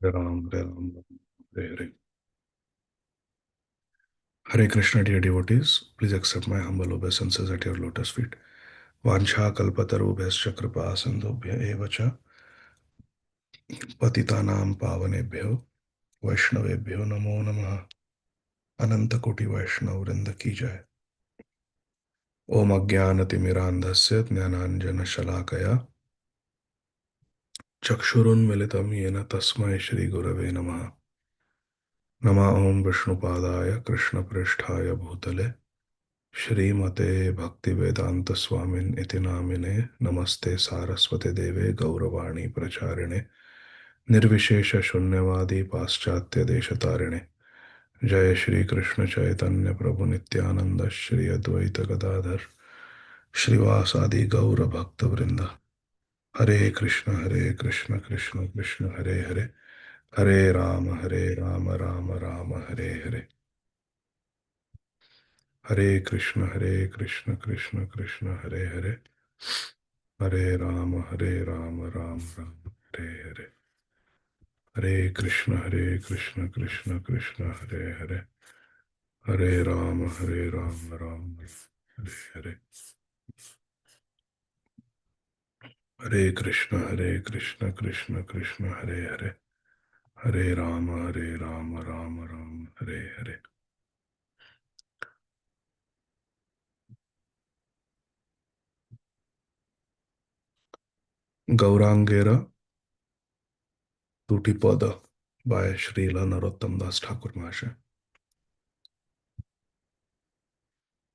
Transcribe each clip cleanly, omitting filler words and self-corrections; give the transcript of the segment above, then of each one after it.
Hare Ram, Hare Ram, Hare Hare. Hare Krishna, dear devotees. Please accept my humble obeisances at your lotus feet. Vancha kalpatarubhyascha kripa sindhubhya eva cha patitanam pavanebhyo vaishnavebhyo namo namaha. Ananta koti vaishnav vrinda ki jai. Om अज्ञानतिमिरान्धस्य ज्ञानाञ्जनशलाकया चक्षुरुन्मिलितं येन तस्मै श्रीगुरवे नमः. नमः ॐ विष्णुपादाय कृष्णप्रेष्ठाय भूतले श्रीमते भक्तिवेदांत स्वामिन इति नामिने नमस्ते सारस्वते देवे गौरवाणी प्रचारिणे निर्विशेष शून्यवादी पाश्चात्य देशतारिणे जय श्री कृष्ण चैतन्य प्रभु नित्यानंद श्री अद्वैत गदाधर श्रीवासादि गौर भक्त वृंद हरे Krishna Krishna Krishna Hare Hare Hare Ram Ram Hare Hare Hare Krishna Krishna Krishna Hare Hare Hare Ram Hare Hare Hare Krishna Krishna Krishna Hare Hare Hare Ram Hare Hare Hare Krishna Krishna Krishna Hare Hare Hare Ram Hare Hare गौरांगेरा Tutipada by Srila Narottam Das Thakur Mahasaya.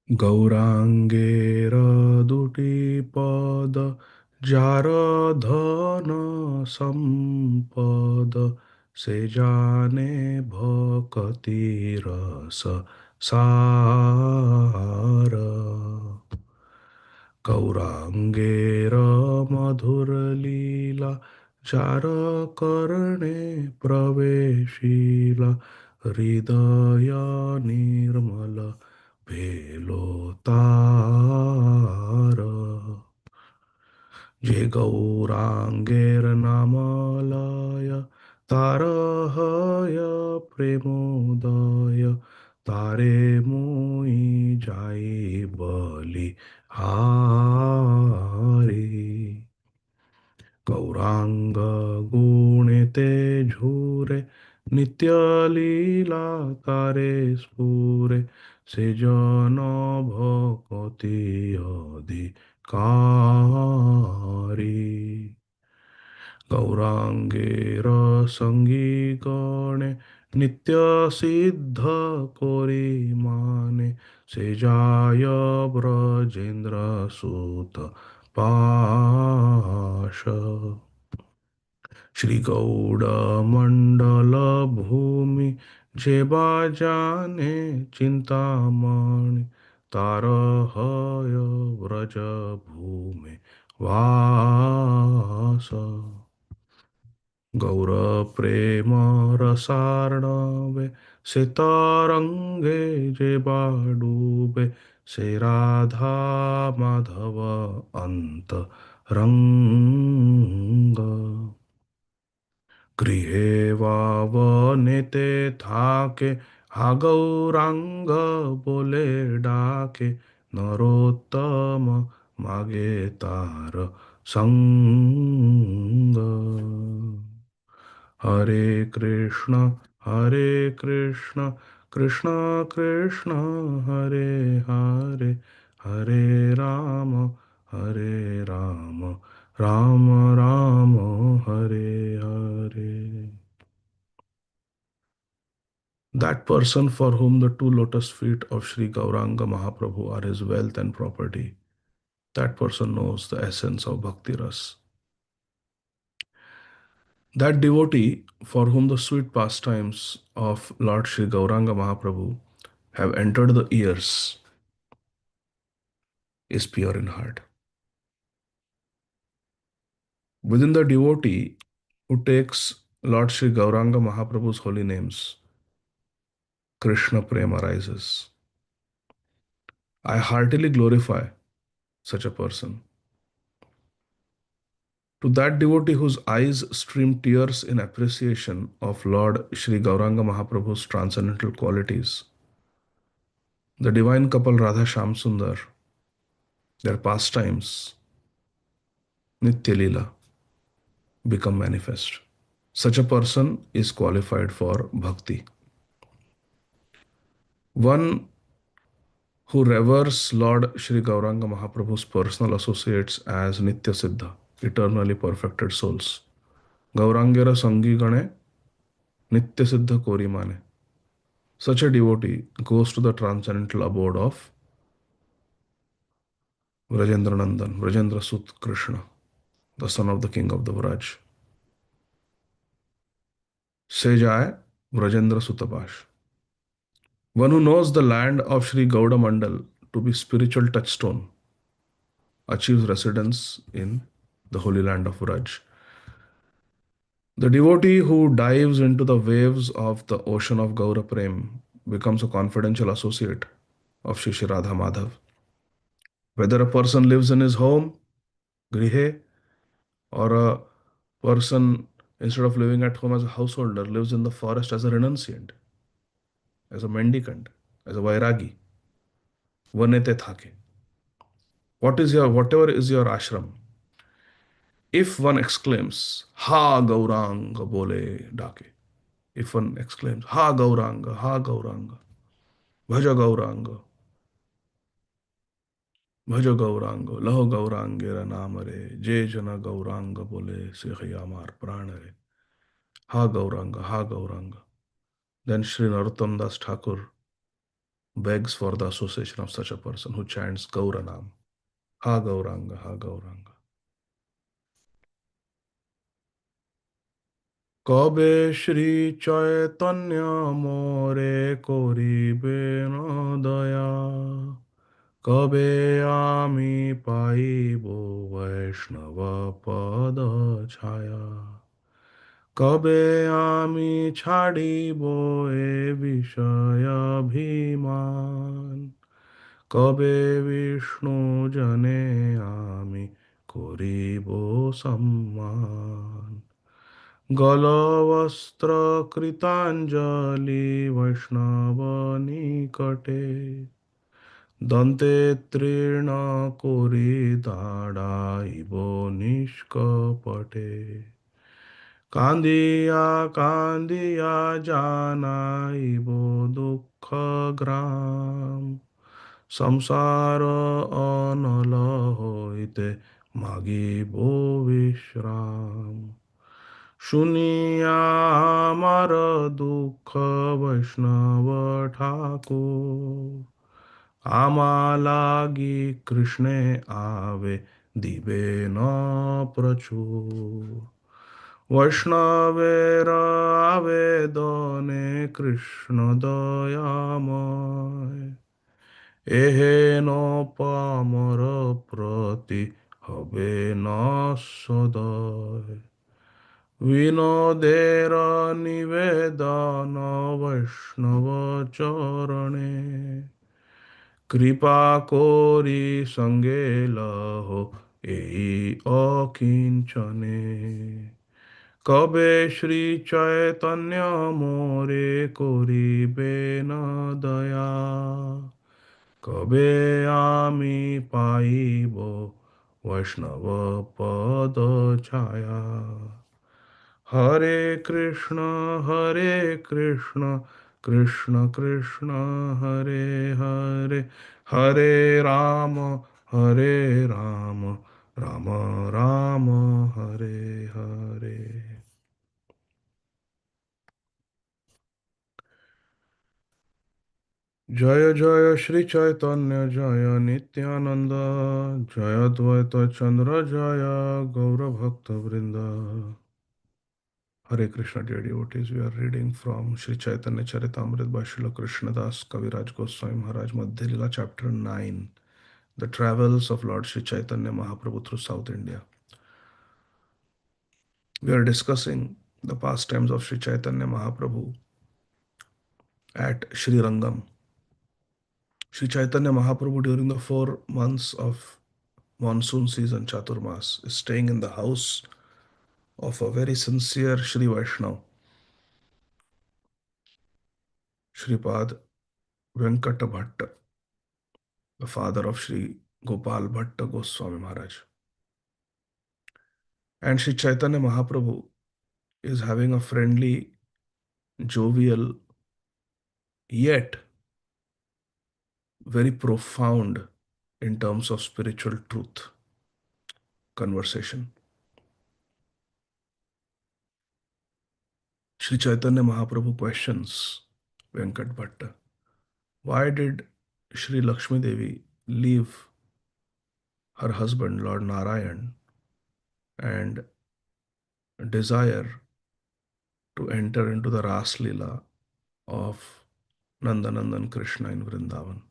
Gaurangera Dutipada Jaradhana Sampada Sejane Bhakati Rasa Sara गौरांगेर मधुरलीला चार करणे प्रवेशीला हृदय निर्मल भेलो तार जे गौरांगेर नामलय तारहय प्रेमोदय तारे मोई जाई बलि हारी गौरांग गुणिते झूरे नित्य लीला तारे स्फुरे से जन भकति अधिकारी गौरांगेर संगी गणे नित्य सिद्ध कोरी माने से जाय ब्रजेंद्र सुत पाश श्री गौड़ मंडल भूमि जेबा जाने चिंतामणि तारहय व्रज भूमि वास गौर प्रेम रसार्णवे से तरंगे जे डूबे से राधा माधव अंत रंग गृहे वावनेते थाके हा गौरांग बोले डाके नरोत्तम मागे तार संग हरे Krishna Krishna Krishna Hare Hare Hare Ram Ram Ram Ram Hare Hare That person for whom the two lotus feet of Sri Gauranga Mahaprabhu are his wealth and property, that person knows the essence of Bhakti Ras. That devotee for whom the sweet pastimes of Lord Sri Gauranga Mahaprabhu have entered the ears is pure in heart. Within the devotee who takes Lord Sri Gauranga Mahaprabhu's holy names, Krishna Prem arises. I heartily glorify such a person. To that devotee whose eyes stream tears in appreciation of Lord Sri Gauranga Mahaprabhu's transcendental qualities, the divine couple Radha Shyam Sundar, their pastimes, Nitya Leela, become manifest. Such a person is qualified for bhakti. One who reveres Lord Sri Gauranga Mahaprabhu's personal associates as Nitya Siddha, eternally perfected souls. Gaurangera Sangi Gane, Nitya Siddha Kori Mane. Such a devotee goes to the transcendental abode of Vrajendra Nandan, Vrajendra Sut Krishna, the son of the king of the Vraj. Se jaye Vrajendra Sutapash. One who knows the land of Sri Gauda Mandal to be spiritual touchstone achieves residence in the holy land of Vraj. The devotee who dives into the waves of the ocean of Gaura Prem becomes a confidential associate of Shri Shri Radha Madhav. Whether a person lives in his home, grihe, or a person, instead of living at home as a householder, lives in the forest as a renunciant, as a mendicant, as a vairagi, vanete thake. Whatever is your ashram, if one exclaims, Ha Gauranga bole dake, if one exclaims, Ha Gauranga, Bhaja Gauranga, Bhaja Gauranga, Laho Gaurangera namare, Je Jana Gauranga bole, Sekhi Amar Pranare, Ha Gauranga. Then Sri Narottam Das Thakur begs for the association of such a person who chants Gauranam. Ha Gauranga, Ha Gauranga. কবে শ্রী চৈতন্য মোরে করিবে না দয়া কবে আমি পাইব বৈষ্ণব পদ ছায়া কবে আমি ছাড়িব এ বিষয়াভিমান কবে বিষ্ণু জনে আমি করিব সম্মান গলবস্ত্র কৃতাঞ্জলি বৈষ্ণব নিকটে দন্তে তৃণ করি দাঁড়াইব নিষ্কপটে কান্দিয়া কান্দিয়া জানাইব দুঃখ গ্রাম সংসার অনল হইতে মাগিব বিশ্রাম শুনিয়া আমার দুঃখ বৈষ্ণব ঠাকুর আমালাগি কৃষ্ণে আবে দিবে ন প্রচুর বৈষ্ণবের আবেদনে কৃষ্ণ দয়াময় এহেন পামর প্রতি হবে ন সদয় বিনোদের নিবেদন বৈষ্ণব চরণে কৃপা করি সঙ্গে লহ এই অকিঞ্চনে কবে শ্রী চৈতন্য মোরে করিবে না দয়া কবে আমি পাইব বৈষ্ণব পদ ছায়া হরে কৃষ্ণ কৃষ্ণ কৃষ্ণ হরে হরে হরে রাম রাম রাম রাম হরে হরে জয় জয় শ্রী চৈতন্য জয় নিত্যানন্দ জয় দ্বৈত চন্দ্র জয় গৌরভক্ত বৃন্দ Hare Krishna, dear devotees, we are reading from Sri Chaitanya Charitamrita by Srila Krishnadas Kaviraj Goswami Maharaj Madhya Lila, Chapter 9, The Travels of Lord Sri Chaitanya Mahaprabhu through South India. We are discussing the pastimes of Sri Chaitanya Mahaprabhu at Sri Rangam. Sri Chaitanya Mahaprabhu during the 4 months of monsoon season Chaturmas, is staying in the house of a very sincere Sri Vaishnav, Shripad Venkata Bhatta, the father of Sri Gopal Bhatta Goswami Maharaj. And Sri Chaitanya Mahaprabhu is having a friendly, jovial, yet very profound in terms of spiritual truth conversation. Sri Chaitanya Mahaprabhu questions Venkat Bhatta. Why did Sri Lakshmi Devi leave her husband, Lord Narayan, and desire to enter into the Ras Leela of Nandanandan Krishna in Vrindavan?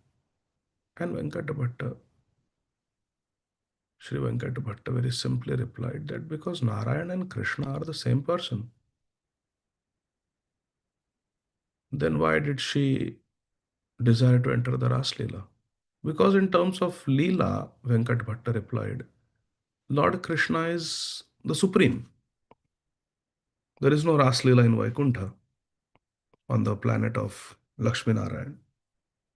And Venkata Bhatta, Sri Venkata Bhatta very simply replied that because Narayan and Krishna are the same person, then why did she desire to enter the Ras Leela? Because in terms of Leela, Venkat Bhatta replied, Lord Krishna is the supreme. There is no Ras Leela in Vaikuntha on the planet of Lakshmi Narayan.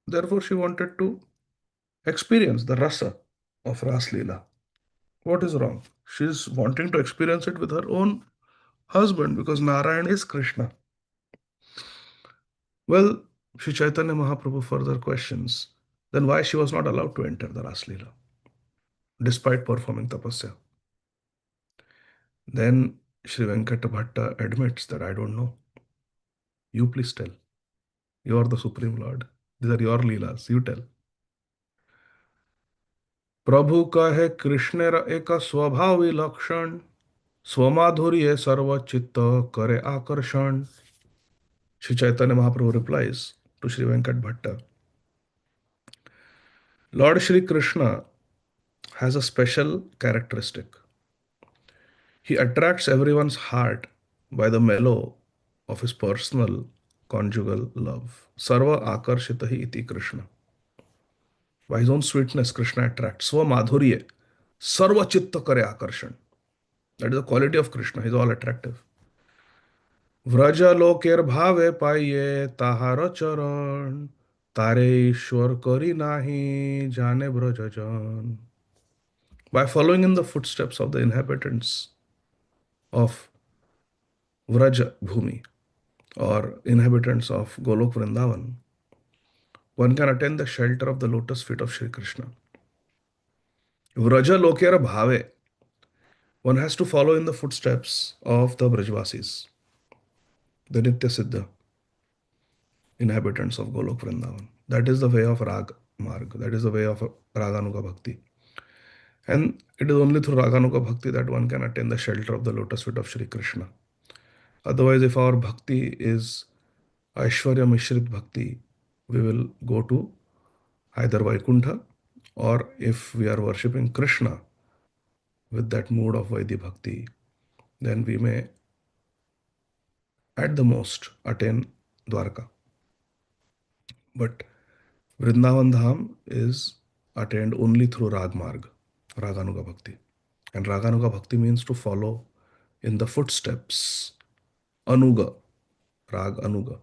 Therefore, she wanted to experience the rasa of Ras Leela. What is wrong? She's wanting to experience it with her own husband because Narayan is Krishna. Well, Sri Chaitanya Mahaprabhu further questions then why she was not allowed to enter the Ras Leela despite performing tapasya. Then Sri Venkata Bhatta admits that I don't know. You please tell. You are the Supreme Lord. These are your Leelas. You tell. प्रभु कहे कृष्णेर एक स्वभाव लक्षण स्वमाधुर्य सर्वचित्त करे आकर्षण. Sri Chaitanya Mahaprabhu replies to Sri Venkat Bhatta, Lord Sri Krishna has a special characteristic. He attracts everyone's heart by the mellow of his personal conjugal love. Sarva akarshitahi iti Krishna. By his own sweetness, Krishna attracts. Swa madhurye. Sarva chitta kare akarshan. That is the quality of Krishna. He is all attractive. Vraja loker bhave paiye tahara charan. Tare ishwar kari nahi jane brajajan. By following in the footsteps of the inhabitants of Vraja Bhumi or inhabitants of Golok Vrindavan, one can attain the shelter of the lotus feet of Sri Krishna. Vraja Lokera Bhave. One has to follow in the footsteps of the Brajvasis, the Nitya Siddha inhabitants of Golok Vrindavan. That is the way of Rag Marg. That is the way of Raganuga Bhakti. And it is only through Raganuga Bhakti that one can attain the shelter of the lotus feet of Sri Krishna. Otherwise, if our bhakti is Aishwarya Mishrit Bhakti, we will go to either Vaikuntha or if we are worshipping Krishna with that mood of Vaidhi Bhakti, then we may at the most attain Dwarka. But Vrindavan Dham is attained only through Rag Marg, Raganuga Bhakti. And Raganuga Bhakti means to follow in the footsteps, Anuga, Rag Anuga,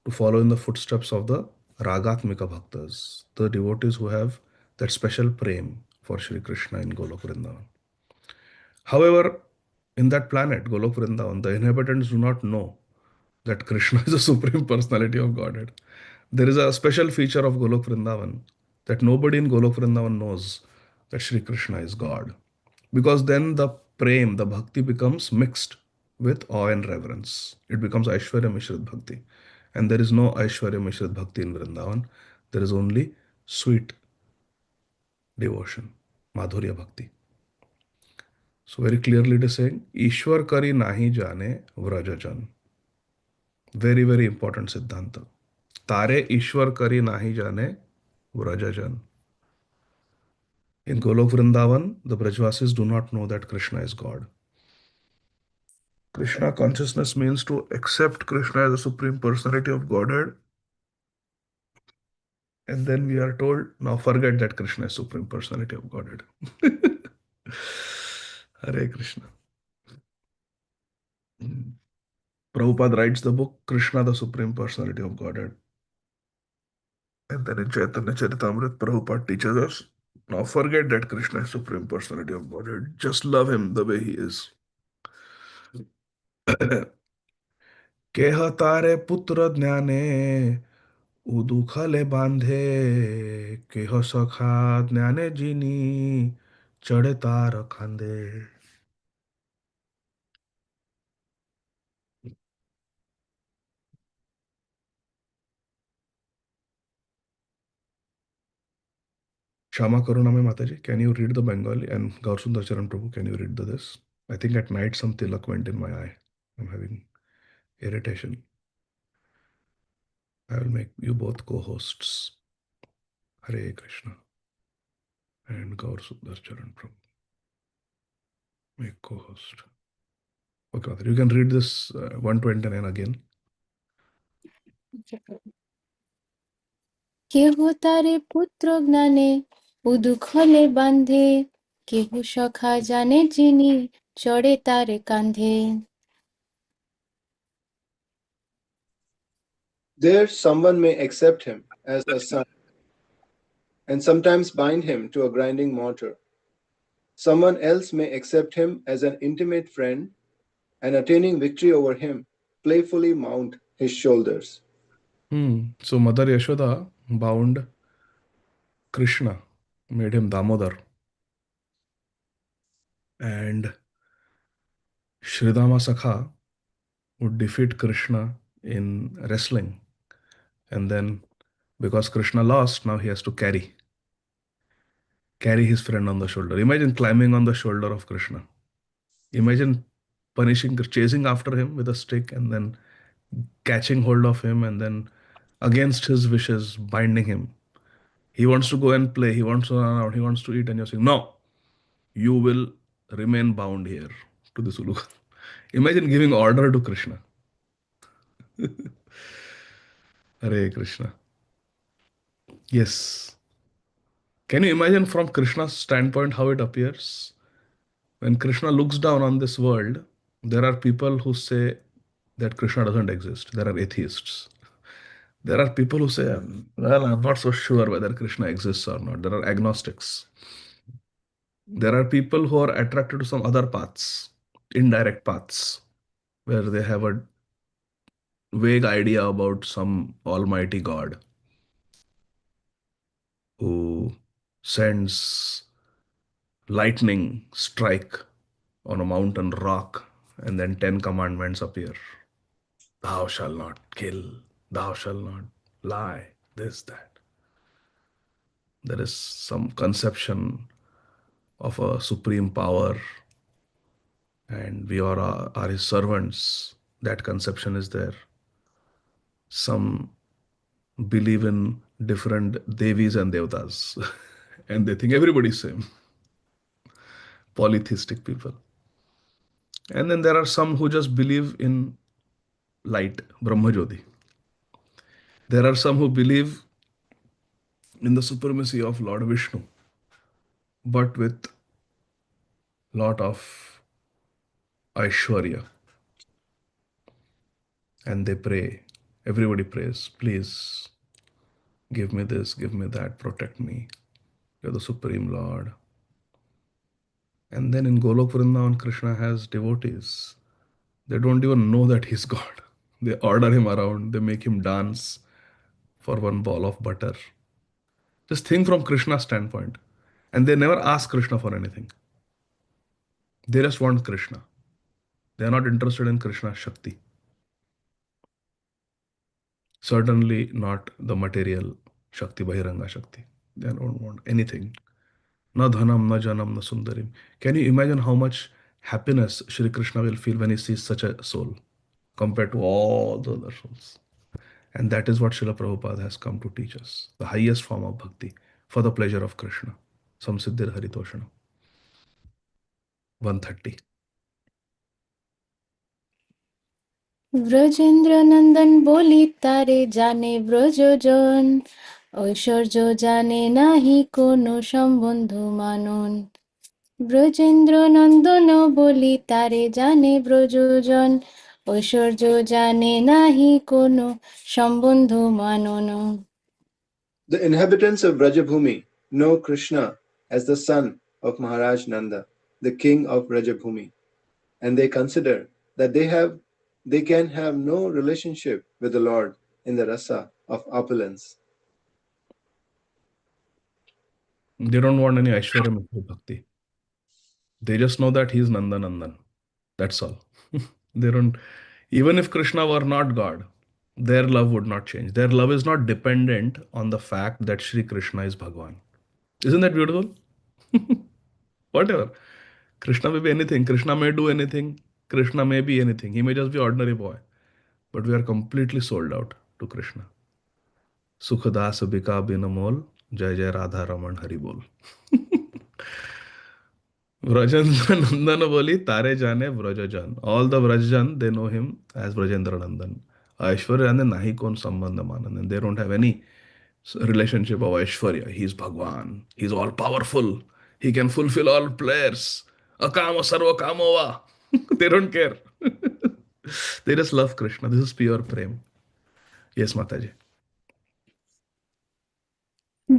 to follow in the footsteps of the Ragatmika Bhaktas, the devotees who have that special prem for Sri Krishna in Golok Vrindavan. However, in that planet, Golok Vrindavan, the inhabitants do not know that Krishna is the Supreme Personality of Godhead. There is a special feature of Golok Vrindavan that nobody in Golok Vrindavan knows that Sri Krishna is God. Because then the prem, the bhakti becomes mixed with awe and reverence. It becomes Aishwarya Mishrit Bhakti. And there is no Aishwarya Mishrit Bhakti in Vrindavan. There is only sweet devotion, Madhurya Bhakti. So very clearly it is saying, Ishwar kari nahi jane vrajajan. Very, very important Siddhanta. Tare Ishwar kari nahi jane vrajajan. In Golok Vrindavan, the Brajvasis do not know that Krishna is God. Krishna consciousness means to accept Krishna as the Supreme Personality of Godhead. And then we are told, now forget that Krishna is Supreme Personality of Godhead. Hare Krishna. Prabhupada writes the book Krishna, the Supreme Personality of Godhead. And then in Chaitanya Charitamrita, Prabhupada teaches us, now forget that Krishna is Supreme Personality of Godhead. Just love him the way he is. केह तारे पुत्र ज्ञाने उदुखले बांधे केह सखा ज्ञाने जिनी चढ़े तार खांदे. Shama Karuname Mataji, can you read the Bengali? And Gaurasundar Charan Prabhu, can you read this? I think at night some tilak went in my eye. I'm having irritation. I will make you both co-hosts. Hare Krishna. And Gaurasundar Charan Prabhu. Make co-host. Okay, Mataji, you can read this 129 again. কেহ তারে পুত্র জ্ঞানে উদুখলে বান্ধে কেহ সখা জানে যিনি চড়ে তারে কান্ধে. There someone may accept him as a son and sometimes bind him to a grinding mortar. Someone else may accept him as an intimate friend and attaining victory over him, playfully mount his shoulders. So Mother Yashoda bound Krishna, made him Damodar. And Shridama Sakha would defeat Krishna in wrestling. And then, because Krishna lost, now he has to carry his friend on the shoulder. Imagine climbing on the shoulder of Krishna. Imagine chasing after him with a stick and then catching hold of him and then against his wishes, binding him. He wants to go and play. He wants to run out. He wants to eat. And you're saying, no, you will remain bound here to this uluka. Imagine giving order to Krishna. Hare Krishna. Yes. Can you imagine from Krishna's standpoint how it appears? When Krishna looks down on this world, there are people who say that Krishna doesn't exist. There are atheists. There are people who say, well, I'm not so sure whether Krishna exists or not. There are agnostics. There are people who are attracted to some other paths, indirect paths, where they have a vague idea about some almighty God who sends lightning strike on a mountain rock and then 10 commandments appear. Thou shalt not kill, thou shalt not lie, this, that. There is some conception of a supreme power and we are his servants. That conception is there. Some believe in different devis and devtas and they think everybody's same. Polytheistic people. And then there are some who just believe in light, Brahmajyoti. There are some who believe in the supremacy of Lord Vishnu, but with lot of Aishwarya. And they pray. Everybody prays, please give me this, give me that, protect me. You're the Supreme Lord. And then in Golok Vrindavan, Krishna has devotees. They don't even know that he's God. They order him around, they make him dance for one ball of butter. Just think from Krishna's standpoint. And they never ask Krishna for anything. They just want Krishna. They are not interested in Krishna's Shakti. Certainly not the material Shakti, Bahiranga Shakti. They don't want anything. Na dhanam, na janam, na sundarim. Can you imagine how much happiness Shri Krishna will feel when he sees such a soul compared to all the other souls? And that is what Srila Prabhupada has come to teach us. The highest form of bhakti for the pleasure of Krishna. Samsiddhir Haritoshana. 130. Brajendra নন্দন বলি তারে জানে ব্রজজন ঐশ্বর্য জানে নাহি কোনো সম্বন্ধ মানন. ব্রজেন্দ্র নন্দন বলি তারে জানে ব্রজজন, ঐশ্বর্য জানে নাহি কোনো সম্বন্ধ মানন। The inhabitants of Brajabhumi know Krishna as the son of Maharaj Nanda, the king of Brajabhumi, and they consider that they can have no relationship with the Lord in the rasa of opulence. They don't want any Aishwarya Mitra Bhakti. They just know that he is Nanda Nandan. That's all. They don't, even if Krishna were not God, their love would not change. Their love is not dependent on the fact that Sri Krishna is Bhagwan. Isn't that beautiful? Whatever. Krishna may be anything. Krishna may do anything. Krishna may be anything. He may just be ordinary boy. But we are completely sold out to Krishna. Sukhadas bika binamol, Jai Jai Radha Raman Hari Bol. Vrajendra Nandan boli tare jane Vrajajan. All the Vrajajan, they know him as Vrajendra Nandan. Aishwarya and nahi kon sambandha manan. And they don't have any relationship of Aishwarya. He is Bhagwan. He is all powerful. He can fulfill all prayers. Akama sarva kamova. They don't care. They just love Krishna. This is pure prem. Yes, Mataji.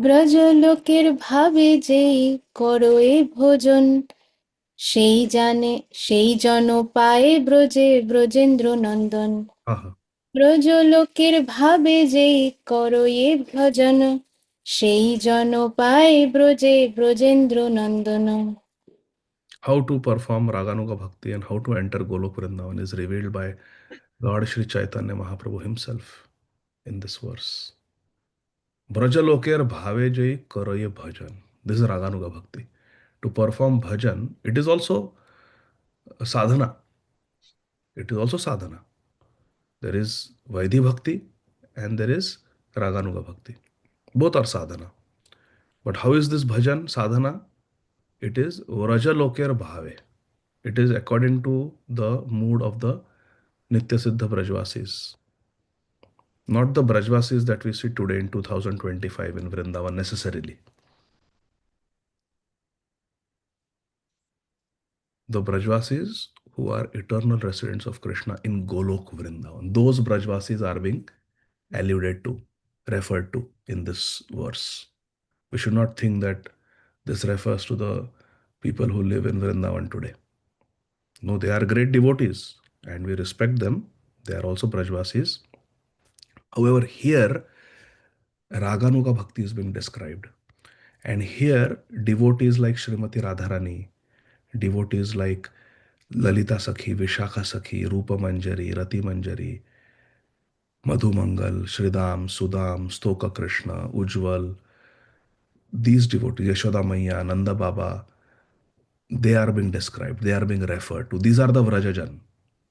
ব্রজলোকের ভাবে যেই করো এ ভোজন, সেই জানে সেই জন পায়ে ব্রজে ব্রজেন্দ্র নন্দন। Aha. ব্রজলোকের ভাবে যেই করো এ ভজন, সেই জন পায়ে ব্রজে ব্রজেন্দ্র নন্দন। How to perform Raganuga Bhakti and how to enter Golok Vrindavan is revealed by Lord Sri Chaitanya Mahaprabhu himself in this verse. Brajaloker bhave jai karaye bhajan. This is Raganuga Bhakti. To perform bhajan, it is also a sadhana. It is also sadhana. There is Vaidhi Bhakti and there is Raganuga Bhakti. Both are sadhana. But how is this bhajan sadhana? It is Vrajaloker bhave. It is according to the mood of the Nitya Siddha Brajvasis. Not the Brajvasis that we see today in 2025 in Vrindavan necessarily. The Brajvasis who are eternal residents of Krishna in Golok Vrindavan. Those Brajvasis are being alluded to, referred to in this verse. We should not think that this refers to the people who live in Vrindavan today. No, they are great devotees and we respect them. They are also Brajvasis. However, here Raganuga Bhakti is being described. And here devotees like Srimati Radharani, devotees like Lalita Sakhi, Vishakha Sakhi, Rupa Manjari, Rati Manjari, Madhu Mangal, Shridam, Sudam, Stoka Krishna, Ujjwal, these devotees, Yashoda Maiya, Nanda Baba, they are being described, they are being referred to. These are the Vrajajan.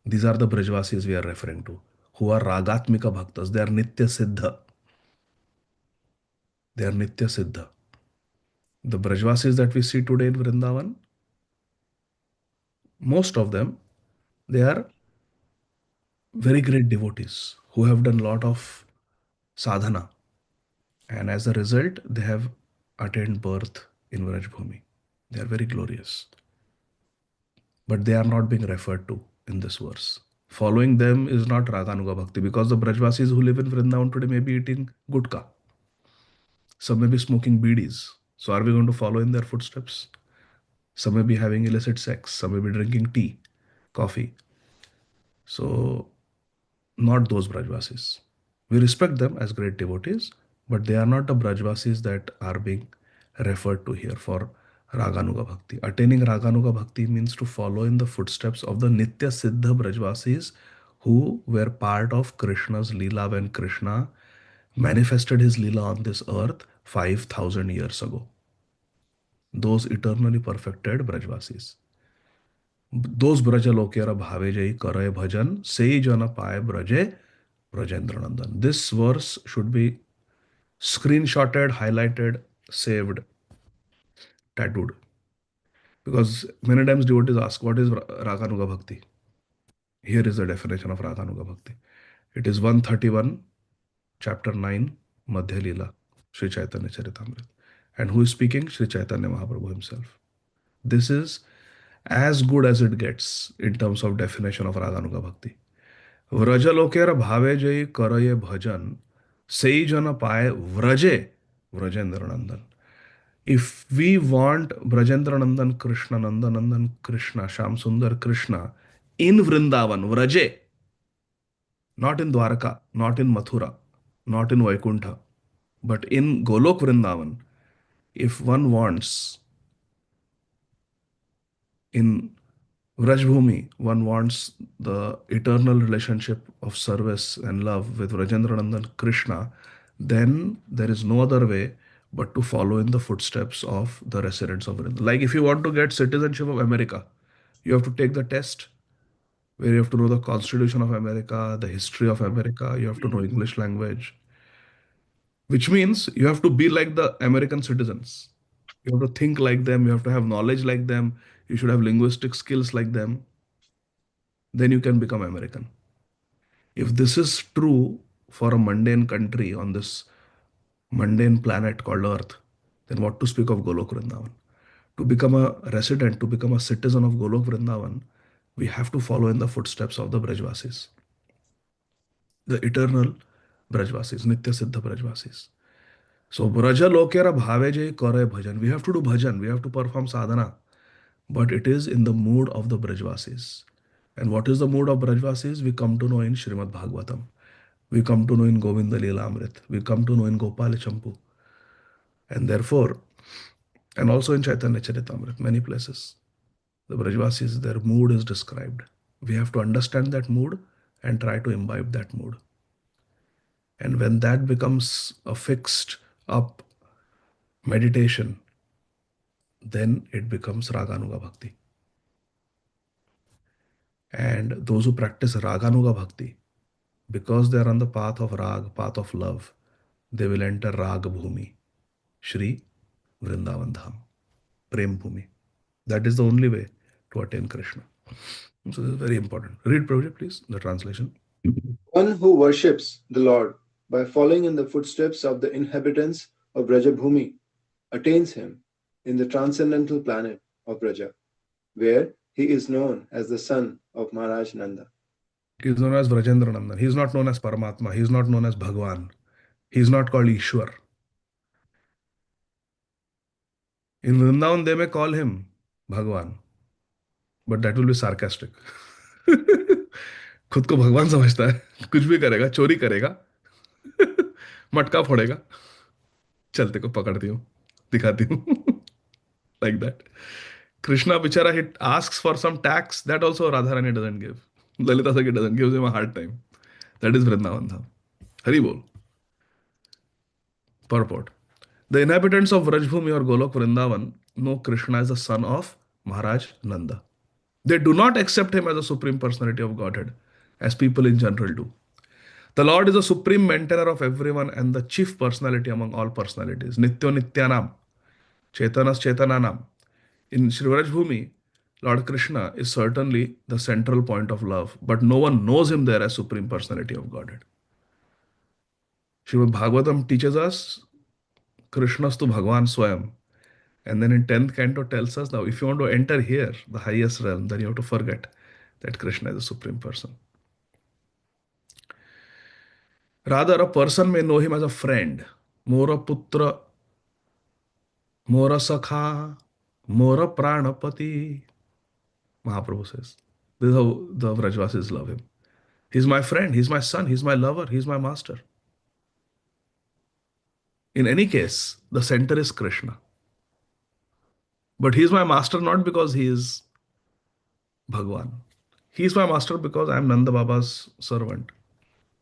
These are the Brajvasis we are referring to, who are Ragatmika Bhaktas. They are Nitya Siddha. They are Nitya Siddha. The Brajvasis that we see today in Vrindavan, most of them, they are very great devotees who have done a lot of sadhana. And as a result, they have attained birth in Vrajbhumi. They are very glorious. But they are not being referred to in this verse. Following them is not Raganuga Bhakti because the Brajvasis who live in Vrindavan today may be eating gutka. Some may be smoking bidis. So are we going to follow in their footsteps? Some may be having illicit sex. Some may be drinking tea, coffee. So not those Brajvasis. We respect them as great devotees, but they are not the Brajvasis that are being referred to here for Raganuga Bhakti. Attaining Raganuga Bhakti means to follow in the footsteps of the Nitya Siddha Brajvasis who were part of Krishna's Leela when Krishna manifested his Leela on this earth 5,000 years ago. Those eternally perfected Brajvasis. Those Brajalokera bhave jai karaye bhajan, sei jana paye braje Brajendra Nandan. This verse should be screenshotted, highlighted, saved, tattooed. Because many times devotees ask, what is Raganuga Bhakti? Here is the definition of Raganuga Bhakti. It is 131, chapter 9, Madhya Leela, Sri Chaitanya Charitamrita. And who is speaking? Sri Chaitanya Mahaprabhu himself. This is as good as it gets in terms of definition of Raganuga Bhakti. Vrajaloker bhave jai karaye bhajan, sei jana paye vraje Vrajendra Nandan. If we want Brajendra Nandan Krishna, Nandanandan Krishna, Sham Sundar Krishna in Vrindavan, Vraje, not in Dwaraka, not in Mathura, not in Vaikuntha, but in Golok Vrindavan, if one wants in Vrajbhumi, one wants the eternal relationship of service and love with Rajendra Nandan Krishna, then there is no other way but to follow in the footsteps of the residents of Vrindavan. Like if you want to get citizenship of America, you have to take the test where you have to know the Constitution of America, the history of America, you have to know English language, which means you have to be like the American citizens. You have to think like them, you have to have knowledge like them, you should have linguistic skills like them. Then you can become American. If this is true for a mundane country on this mundane planet called Earth, then what to speak of Golok Vrindavan? To become a resident, to become a citizen of Golok Vrindavan, we have to follow in the footsteps of the Brajvasis, the eternal Brajvasis, Nitya Siddha Brajvasis. So, Braja Lokera Bhaveje Kare Bhajan. We have to do bhajan, we have to perform sadhana, but it is in the mood of the Brajvasis. And what is the mood of Brajvasis? We come to know in Srimad Bhagavatam. We come to know in Govinda Leelamrit. We come to know in Gopala Champu. And therefore, and also in Chaitanya Charitamrit, many places, the Brajvasis, their mood is described. We have to understand that mood and try to imbibe that mood. And when that becomes a fixed up meditation, then it becomes Raganuga Bhakti. And those who practice Raganuga Bhakti, because they are on the path of Rag, path of love, they will enter Rag Bhumi, Shri Vrindavan Dham, Prem Bhumi. That is the only way to attain Krishna. So this is very important. Read Prabhuji, please, the translation. One who worships the Lord by following in the footsteps of the inhabitants of Brajabhumi attains him in the transcendental planet of Braja, where he is known as the son of Maharaj Nanda. He is known as Vrajendra Nandan. He is not known as Paramatma. He is not known as Bhagwan. He is not called Ishwar. In Vrindavan, they may call him Bhagwan, but that will be sarcastic. खुद को भगवान समझता है, कुछ भी करेगा, चोरी करेगा, मटका फोड़ेगा, चलते को पकड़ती हूँ, दिखाती हूँ. Like that. Krishna Bichara, he asks for some tax that also Radharani doesn't give. Lalita Sakhi doesn't give him a hard time. That is Vrindavan Dham. Hari Bol. Purport. The inhabitants of Vrajbhumi or Golok Vrindavan know Krishna as the son of Maharaj Nanda. They do not accept him as a supreme personality of Godhead, as people in general do. The Lord is the supreme maintainer of everyone and the chief personality among all personalities. Nityo Nityanam, Chaitanas Chaitananam. In Sri Vrajbhumi, Lord Krishna is certainly the central point of love, but no one knows him there as supreme personality of Godhead. Srimad Bhagavatam teaches us Krishnastu Bhagavan Swayam. And then in 10th canto tells us, now if you want to enter here, the highest realm, then you have to forget that Krishna is the supreme person. Rather, a person may know him as a friend. Mora putra, mora sakha, mora pranapati. Mahaprabhu says. This is how the Vrajvasis love him. He's my friend, he's my son, he's my lover, he's my master. In any case, the center is Krishna. But he is my master not because he is Bhagwan. He is my master because I am Nanda Baba's servant.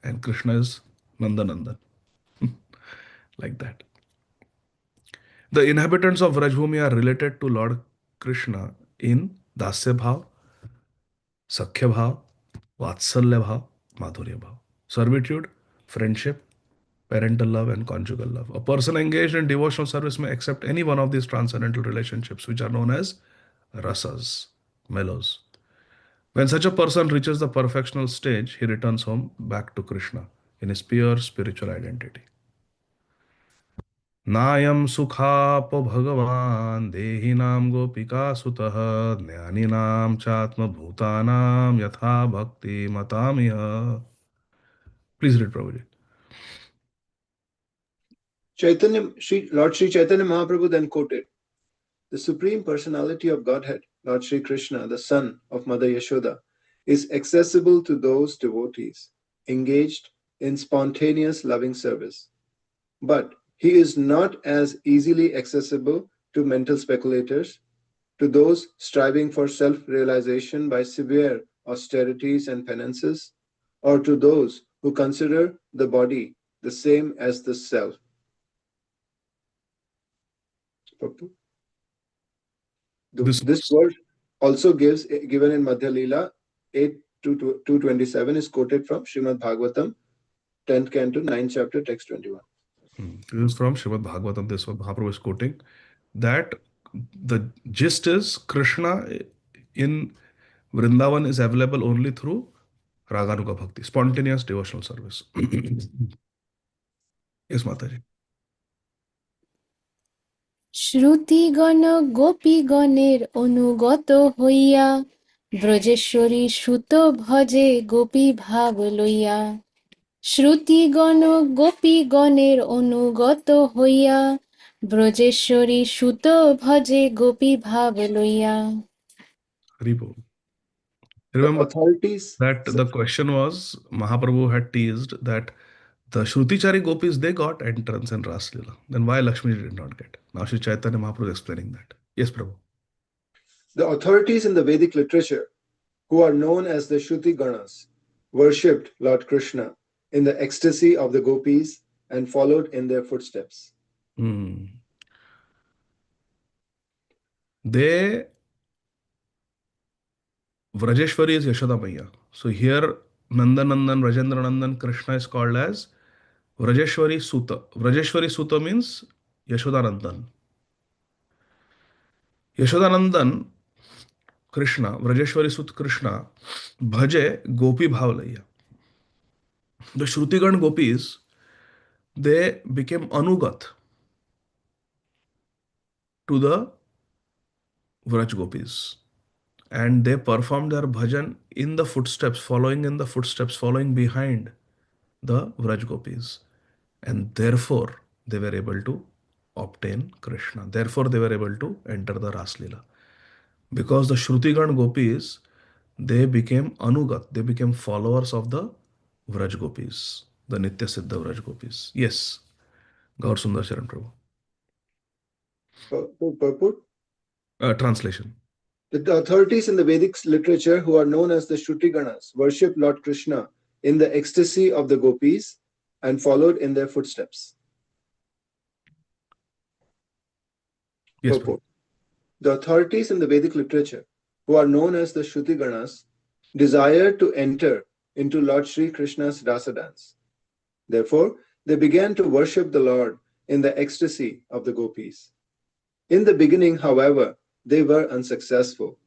And Krishna is Nanda Nandan. Like that. The inhabitants of Vrajbhumi are related to Lord Krishna in Dasya Bhav, Sakhya Bhav, Vatsalya Bhav, Madhurya Bhav. Servitude, friendship, parental love, and conjugal love. A person engaged in devotional service may accept any one of these transcendental relationships, which are known as rasas, mellows. When such a person reaches the perfectional stage, he returns home back to Krishna in his pure spiritual identity. नायं सुखाप भगवान् देहिनां गोपिकासुतः ज्ञानिनां चात्मभूतानां यथा भक्ति मतामिह. Please read, Prabhuji. Lord Sri Chaitanya Mahaprabhu then quoted, "The Supreme Personality of Godhead, Lord Sri Krishna, the son of Mother Yashoda, is accessible to those devotees engaged in spontaneous loving service. But he is not as easily accessible to mental speculators, to those striving for self-realization by severe austerities and penances, or to those who consider the body the same as the self." This This was verse also given in Madhya Leela 8 to 227 is quoted from Srimad Bhagavatam 10th canto 9th chapter text 21. this is from Srimad Bhagavatam. This one Mahaprabhu is quoting that the gist is Krishna in Vrindavan is available only through Raganuga Bhakti, spontaneous devotional service. Yes, Mataji. শ্রুতিগণ গোপীগণের অনুগত হইয়া ব্রজেশ্বরী সুত ভজে গোপী ভাব লইয়া। শ্রুতিগণ গোপীগণের অনুগত হইয়া ব্রজেশ্বরী সুত ভজে গোপী ভাব লইয়া। Haribol. The Remember authorities, that the question was Mahaprabhu had teased that the Shrutichari gopis they got entrance in Ras Leela. Then why Lakshmi did not get? Now Sri Chaitanya Mahaprabhu is explaining that. Yes, Prabhu. the authorities in the Vedic literature, who are known as the Shruti Ganas, worshipped Lord Krishna in the ecstasy of the gopis and followed in their footsteps. They Vrajeshwari is Yashoda Maiya. So here Nandanandan, Rajendra Nandan, Krishna is called as Vrajeshwari Suta. Vrajeshwari Suta means Yashodanandan. Yashodanandan Krishna, Vrajeshwari Sut Krishna, Bhaje Gopi Bhavalaya. The Shrutigan gopis, they became anugat to the Vraj gopis. And they performed their bhajan in the footsteps, following in the footsteps, following behind the Vraj gopis. And therefore, they were able to obtain Krishna. Therefore, they were able to enter the Ras Leela. Because the Shrutigan gopis, they became anugat, they became followers of the Vraj gopis, the Nitya Siddha Vraj gopis. Yes, Gaur Sundar Sharan Prabhu. Purport? Translation. The authorities in the Vedic literature, who are known as the Shruti Ganas, worship Lord Krishna in the ecstasy of the gopis and followed in their footsteps. Yes, Purport. The authorities in the Vedic literature, who are known as the Shruti Ganas, desired to enter into Lord Sri Krishna's rasa dance. Therefore, they began to worship the Lord in the ecstasy of the gopis. In the beginning, however, they were unsuccessful.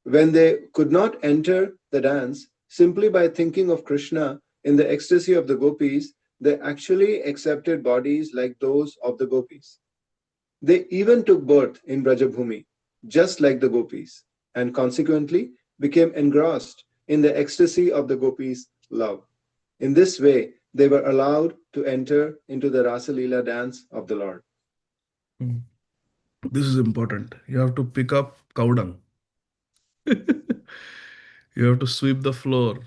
When they could not enter the dance simply by thinking of Krishna in the ecstasy of the gopis, they actually accepted bodies like those of the gopis. They even took birth in Brajabhumi, just like the gopis, and consequently became engrossed in the ecstasy of the gopis' love. In this way, they were allowed to enter into the Rasa Leela dance of the Lord. This is important. You have to pick up cow dung. You have to sweep the floor.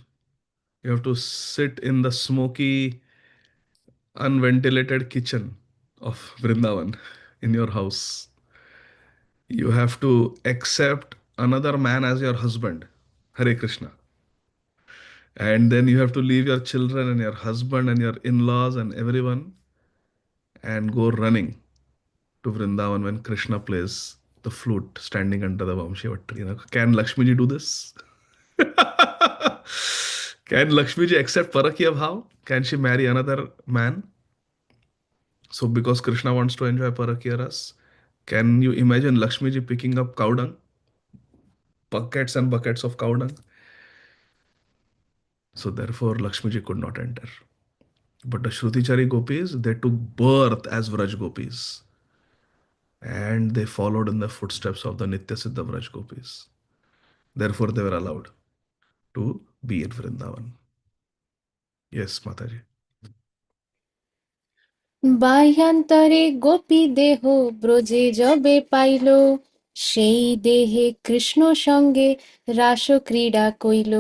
You have to sit in the smoky, unventilated kitchen of Vrindavan in your house. You have to accept another man as your husband. Hare Krishna. And then you have to leave your children and your husband and your in laws and everyone and go running to Vrindavan when Krishna plays the flute standing under the Vamshivat tree. Can Lakshmiji do this? Can Lakshmiji accept Parakya Bhav? Can she marry another man? So, because Krishna wants to enjoy Parakya Ras, can you imagine Lakshmiji picking up cow dung? Buckets and buckets of cow dung. So, therefore, Lakshmiji could not enter. But the Shrutichari gopis, they took birth as Vraj gopis and they followed in the footsteps of the Nitya Siddha Vraj gopis. Therefore, they were allowed to be in Vrindavan. Yes, Mataji. বাহ্যান্তরে Gopi দেহ ব্রজে যবে pile, সেই দেহে কৃষ্ণ সঙ্গে রাস ক্রীড়া কইল।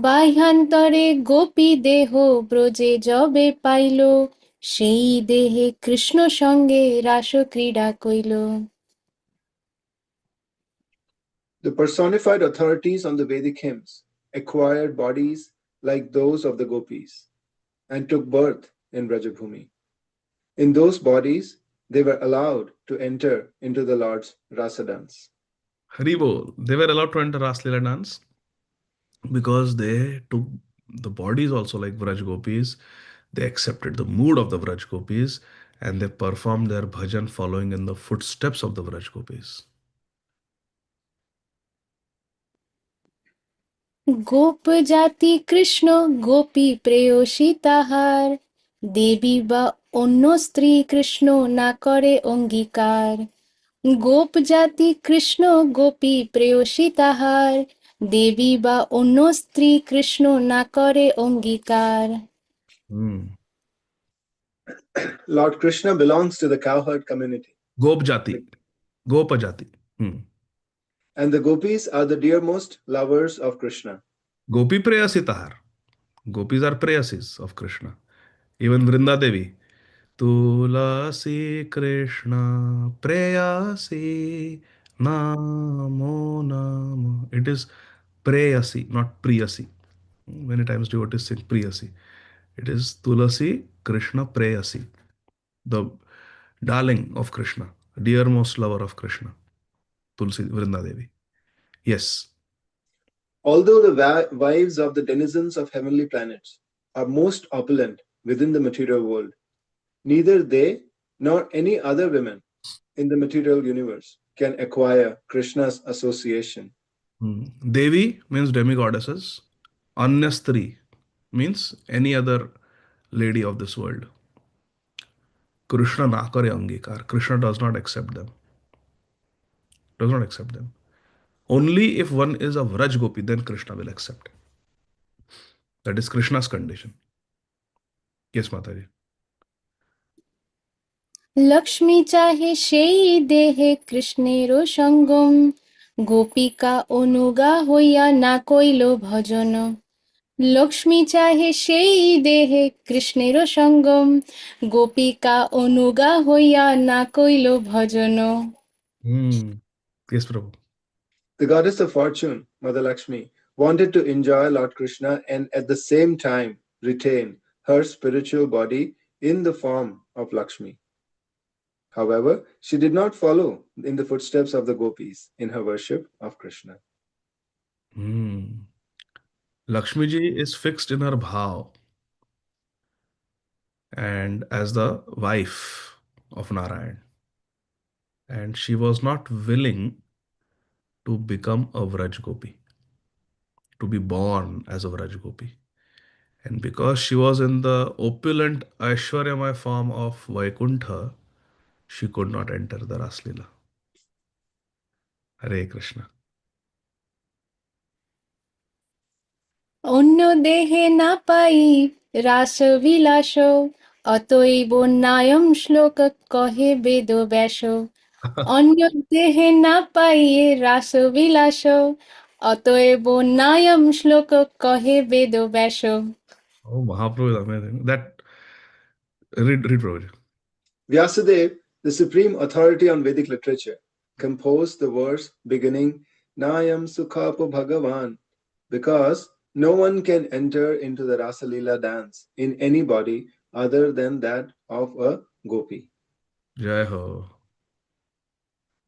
বাহ্যান্তরে গোপী দেহ ব্রজে যবে পাইল, সেই দেহে কৃষ্ণ সঙ্গে রাস ক্রীড়া কইল। The personified authorities on the Vedic hymns acquired bodies like those of the gopis and took birth in Brajabhumi. In those bodies, they were allowed to enter into the Lord's rasa dance. Haribo, they were allowed to enter Raslila dance because they took the bodies also like Vraj gopis. They accepted the mood of the Vraj gopis and they performed their bhajan following in the footsteps of the Vraj gopis. গোপ জাতি কৃষ্ণ গোপী প্রেয়সী তাহার, দেবী বা অন্য স্ত্রী কৃষ্ণ না করে অঙ্গীকার। গোপ জাতি কৃষ্ণ গোপী প্রেয়সী তাহার, দেবী বা অন্য স্ত্রী কৃষ্ণ না করে অঙ্গীকার। Lord Krishna belongs to the cowherd community. Gop jati, Gopa jati. And the gopis are the dearmost lovers of Krishna. Gopi preyasi tahar. Gopis are preyasis of Krishna. Even Vrinda Devi. Tulasi Krishna preyasi namo namo. It is preyasi, not priyasi. Many times devotees sing priyasi. It is Tulasi Krishna preyasi. The darling of Krishna, dearmost lover of Krishna. Tulsi Vrinda Devi. Yes. Although the wives of the denizens of heavenly planets are most opulent within the material world, neither they nor any other women in the material universe can acquire Krishna's association. Devi means demigoddesses. Anyastri means any other lady of this world. Krishna na kare angikar. Krishna does not accept them. Does not accept them. Only if one is a Vraj Gopi, then Krishna will accept. That is Krishna's condition. Yes, Mataji. Lakshmi চাহে সেই দেহে কৃষ্ণেরও সঙ্গম, গোপিকা অনুগা হইয়া না কইল ভজন। লক্ষ্মী চাহে সেই দেহে কৃষ্ণেরও সঙ্গম, গোপিকা অনুগা হইয়া না কইল ভজন। Yes, Prabhu. The goddess of fortune, Mother Lakshmi, wanted to enjoy Lord Krishna and at the same time retain her spiritual body in the form of Lakshmi. However, she did not follow in the footsteps of the gopis in her worship of Krishna. Lakshmi ji is fixed in her bhav and as the wife of Narayan. And she was not willing to become a Vraj Gopi, to be born as a Vraj Gopi. And because she was in the opulent Aishwaryamay form of Vaikuntha, she could not enter the Raslila. Hare Krishna. অন্য দেহে না পাই রাস বিলাস, অতএব নায়ম শ্লোক কহে বেদ ব্যাস। অন্য দেহে না পাই রাস বিলাস, অতএব নায়ম শ্লোক কহে বেদ ব্যাস। Oh, Mahaprabhu is amazing. Read Prabhuji. Vyasadeva, the supreme authority on Vedic literature, composed the verse beginning Nayam Sukhapo Bhagavan because no one can enter into the Rasa Leela dance in any body other than that of a gopi. Jai Ho.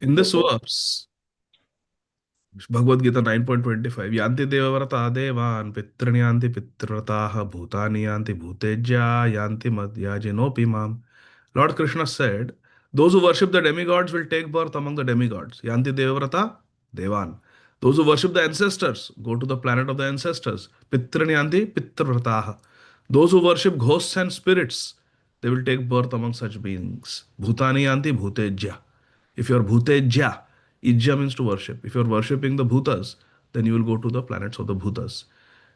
In this verse, Bhagavad Gita 9.25, Yanti Devavrata Devan, Pitrani Yanti Pitrataha, Bhutani Yanti Bhutejya, Yanti Madhyajinopi Mam. Lord Krishna said, those who worship the demigods will take birth among the demigods. Yanti Devavrata Devan. Those who worship the ancestors go to the planet of the ancestors. Pitrani Yanti Pitrataha. Those who worship ghosts and spirits, they will take birth among such beings. Bhutani yanti bhutejya. If you are bhutejya, ijya means to worship. If you are worshipping the bhutas, then you will go to the planets of the bhutas.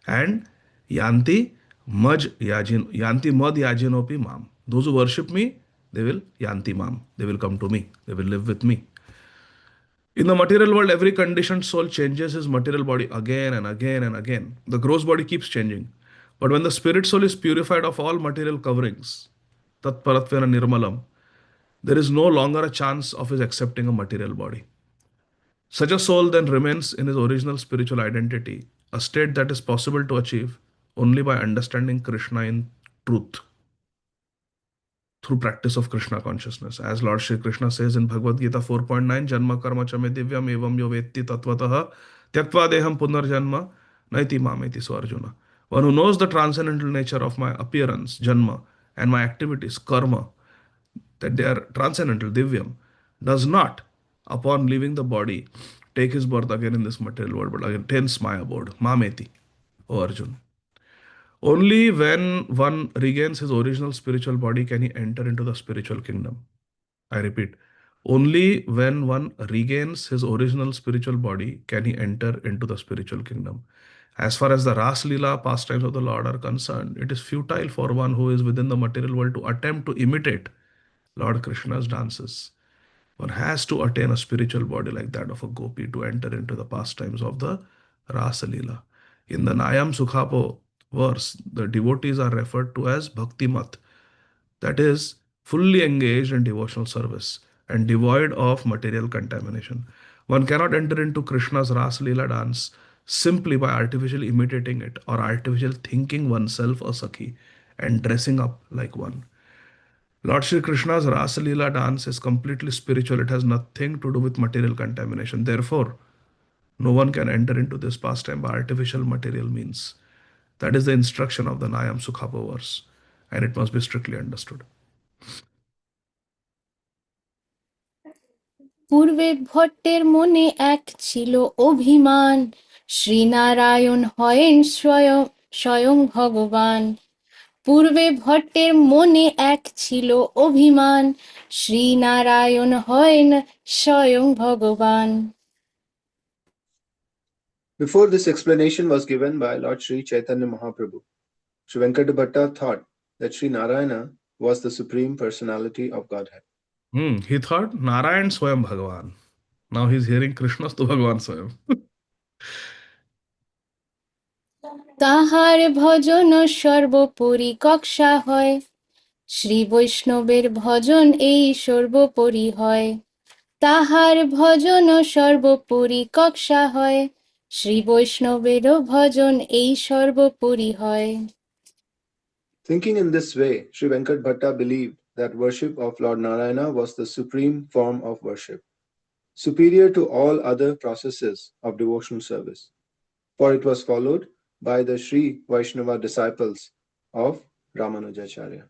And yanti yanti mad yajinopi mam. Those who worship me, they will yanti mam. They will come to me. They will live with me. In the material world, every conditioned soul changes his material body again and again and again. The gross body keeps changing. But when the spirit soul is purified of all material coverings, tat paratvena nirmalam, there is no longer a chance of his accepting a material body. Such a soul then remains in his original spiritual identity, a state that is possible to achieve only by understanding Krishna in truth, through practice of Krishna consciousness. As Lord Shri Krishna says in Bhagavad Gita 4.9, Janma karma chame divyam evam yo vetti tattvataha tyaktva deham punarjanma naiti mameti so Arjuna. One who knows the transcendental nature of my appearance, Janma, and my activities, karma, that they are transcendental, divyam, does not, upon leaving the body, take his birth again in this material world, but again attains my abode, mameti, O Arjuna. Only when one regains his original spiritual body can he enter into the spiritual kingdom. I repeat, only when one regains his original spiritual body can he enter into the spiritual kingdom. As far as the Ras Leela pastimes of the Lord are concerned, it is futile for one who is within the material world to attempt to imitate Lord Krishna's dances. One has to attain a spiritual body like that of a gopi to enter into the pastimes of the Rasa Leela. In the Nayam Sukhapo verse, the devotees are referred to as Bhaktimat, that is, fully engaged in devotional service and devoid of material contamination. One cannot enter into Krishna's Rasa Leela dance simply by artificially imitating it or artificially thinking oneself a Sakhi and dressing up like one. Lord Shri Krishna's Rasa Leela dance is completely spiritual. It has nothing to do with material contamination. Therefore, no one can enter into this pastime by artificial material means. That is the instruction of the Nayam Sukhapo verse, and it must be strictly understood. পূর্বে ভট্টের মনে এক ছিল অভিমান, শ্রীনারায়ণ হয়েন স্বয়ং স্বয়ং ভগবান। পূর্বে ভট্টের মনে এক ছিল অভিমান, শ্রীনারায়ণ হয়েন স্বয়ং ভগবান। Before this explanation was given by Lord Sri Chaitanya Mahaprabhu, Sri Venkata Bhatta thought that Sri Narayana was the Supreme Personality of Godhead. He thought Narayan Swayam Bhagavan. Now he's hearing Krishna's to Bhagavan Swayam. তাহার ভজন সর্বোপরি কক্ষা হয়, শ্রী বৈষ্ণবের ভজন এই সর্বোপরি হয়। তাহার ভজন সর্বোপরি কক্ষা হয়, শ্রী বৈষ্ণবেরও ভজন এই সর্বোপরি হয়। Thinking in this way, Sri Venkat Bhatta believed that worship of Lord Narayana was the supreme form of worship, superior to all other processes of devotional service, for it was followed by the Sri Vaishnava disciples of Ramanujacharya.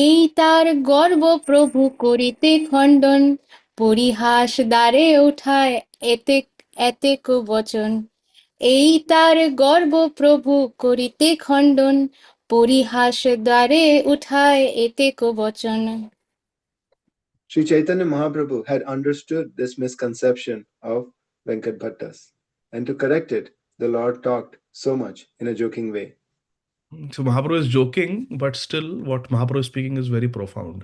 এই তার গর্ব প্রভু করিতে খণ্ডন, পরিহাস দ্বারে উঠায় এতে এতেক বচন। এই তার গর্ব প্রভু করিতে খণ্ডন, পরিহাস দ্বারে উঠায় এতেক বচন। Sri Chaitanya Mahaprabhu had understood this misconception of Venkat Bhattas, and to correct it, the Lord talked so much in a joking way. So Mahaprabhu is joking, but still what Mahaprabhu is speaking is very profound.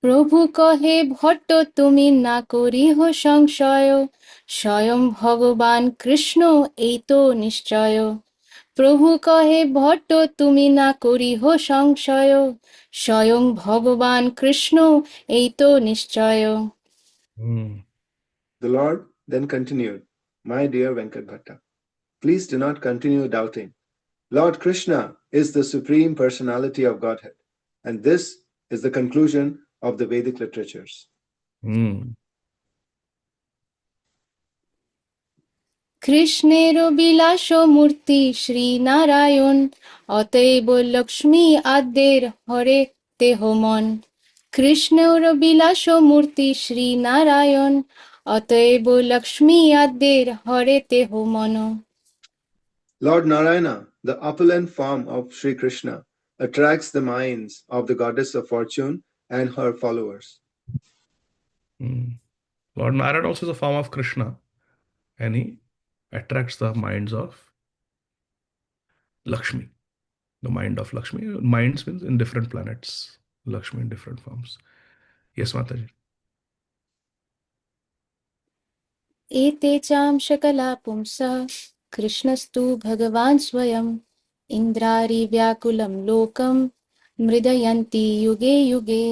প্রভু কহে ভট্ট তুমি না করিহ সংশয়, স্বয়ং ভগবান কৃষ্ণ এই তো নিশ্চয়। প্রভু কহে ভট্ট তুমি না করিহ সংশয়, স্বয়ং ভগবান কৃষ্ণ এই তো নিশ্চয়। The Lord then continued, "My dear Venkat Bhatta, please do not continue doubting. Lord Krishna is the Supreme Personality of Godhead, and this is the conclusion of the Vedic literatures." কৃষ্ণের বিলাস মূর্তি শ্রী নারায়ণ, অতএব লক্ষ্মী আদ্যের হরে দেহ মন। কৃষ্ণের বিলাস মূর্তি শ্রী নারায়ণ, অতএব লক্ষ্মী আদ্যের হরেতে হো মন। Lord Narayana, the opulent form of Sri Krishna, attracts the minds of the goddess of fortune and her followers. Lord Narayana also is a form of Krishna, and he attracts the minds of Lakshmi. The mind of Lakshmi. Minds means in different planets. Lakshmi in different forms. Yes, Mataji. एते चां सकला पुंसः कृष्णस्तु भगवान् स्वयं इन्द्रारिव्याकुलं लोकं मृदयन्ति युगे युगे।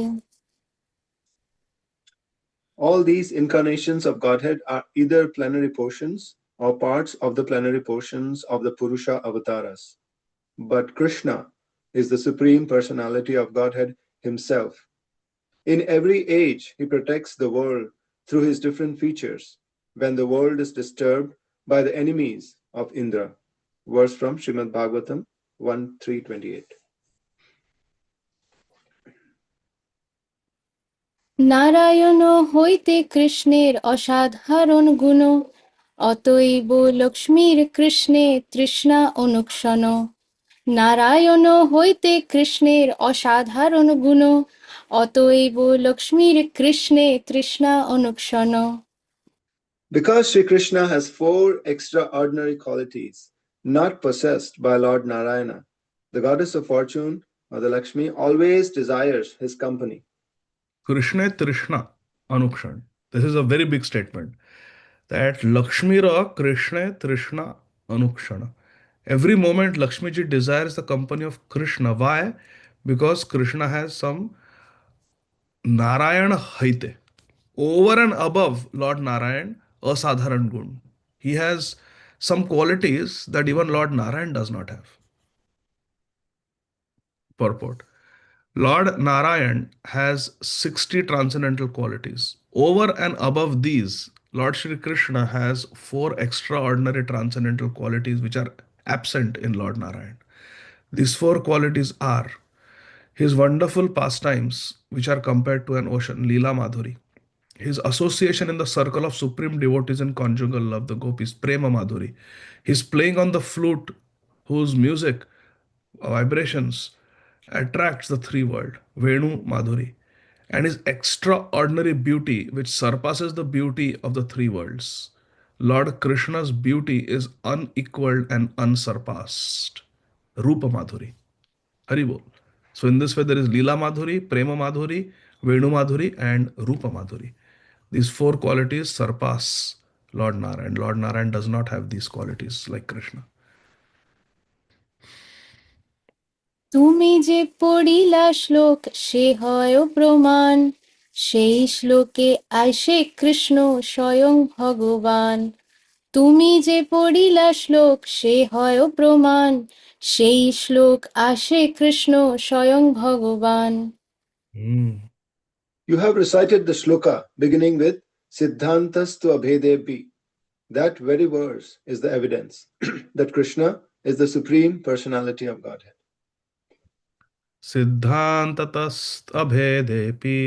All these incarnations of Godhead are either plenary portions or parts of the plenary portions of the Purusha avatars. But Krishna is the Supreme Personality of Godhead himself. In every age, he protects the world through his different features when the world is disturbed by the enemies of Indra. Verse from Srimad Bhagavatam 1:328. Narayan হইতে কৃষ্ণের অসাধারণ গুণ, অতএব লক্ষ্মীর কৃষ্ণে তৃষ্ণা অনুক্ষণ। নারায়ণ হইতে কৃষ্ণের অসাধারণ গুণ, অতএব লক্ষ্মীর কৃষ্ণে তৃষ্ণা অনুক্ষণ। Because Sri Krishna has four extraordinary qualities not possessed by Lord Narayana, the goddess of fortune, Mother Lakshmi, always desires his company. Krishna Trishna Anukshan. This is a very big statement. That Lakshmi Ra Krishna Trishna Anukshana. Every moment Lakshmi ji desires the company of Krishna. Why? Because Krishna has some Narayana Haite. Over and above Lord Narayan, Asadharan Gun. He has some qualities that even Lord Narayan does not have. Purport. Lord Narayan has 60 transcendental qualities. Over and above these, Lord Shri Krishna has four extraordinary transcendental qualities which are absent in Lord Narayan. These four qualities are his wonderful pastimes, which are compared to an ocean, Leela Madhuri. His association in the circle of supreme devotees in conjugal love, the gopis, Prema Madhuri. His playing on the flute, whose music, vibrations, attracts the three world, Venu Madhuri. And his extraordinary beauty, which surpasses the beauty of the three worlds. Lord Krishna's beauty is unequaled and unsurpassed. Rupa Madhuri. Haribol. So in this way, there is Leela Madhuri, Prema Madhuri, Venu Madhuri, and Rupa Madhuri. These four qualities surpass Lord Narayan. Lord Narayan does not have these qualities like Krishna. তুমি যে পড়িলা শ্লোক সে হয় প্রমাণ, সেই শ্লোকে আইসে কৃষ্ণ স্বয়ং ভগবান। তুমি যে পড়িলা শ্লোক সে হয় প্রমাণ, সেই শ্লোক আসে কৃষ্ণ স্বয়ং ভগবান। You have recited the shloka beginning with Siddhantastu Abhedepi. That very verse is the evidence that Krishna is the Supreme Personality of Godhead. सिद्धान्ततस्त्वभेदेऽपि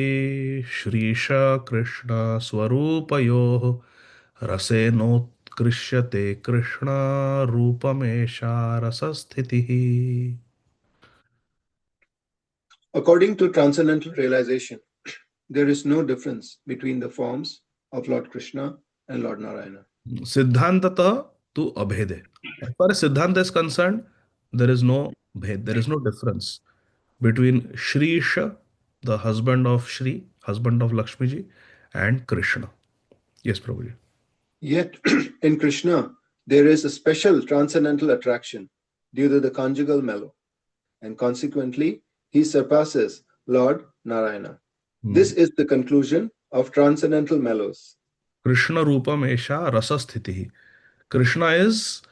Shrish Krishna स्वरूपयोः रसेनोत्कृष्यते Krishna रूपमेषा रसस्थितिः. According to transcendental realization, there is no difference between the forms of Lord Krishna and Lord Narayana. Siddhantata tu abhede. As far as Siddhanta is concerned, there is no bhed, there is no difference between Shrisha, the husband of Shri, husband of Lakshmi ji, and Krishna. Yes, Prabhuji. Yet, in Krishna, there is a special transcendental attraction due to the conjugal mellow, and consequently, he surpasses Lord Narayana. This is the conclusion of transcendental mellows. Krishna Rupam Esha Rasasthitihi. Krishna is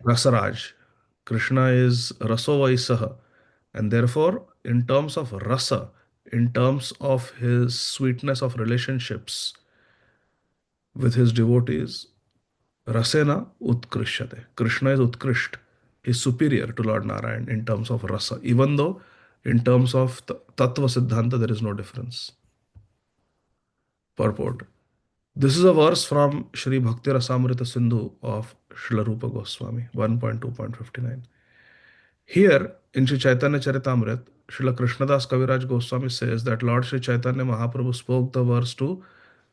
Rasaraj. Krishna is Rasovaisaha. And therefore, in terms of rasa, in terms of his sweetness of relationships with his devotees, rasena utkrishyate. Krishna is utkrisht. He is superior to Lord Narayan in terms of rasa, even though in terms of tattva siddhanta there is no difference. Purport. This is a verse from Sri Bhakti Rasamrita Sindhu of Srila Rupa Goswami, 1.2.59. Here in Sri Chaitanya Charitamrita, Srila Krishnadas Kaviraj Goswami says that Lord Sri Chaitanya Mahaprabhu spoke the verse to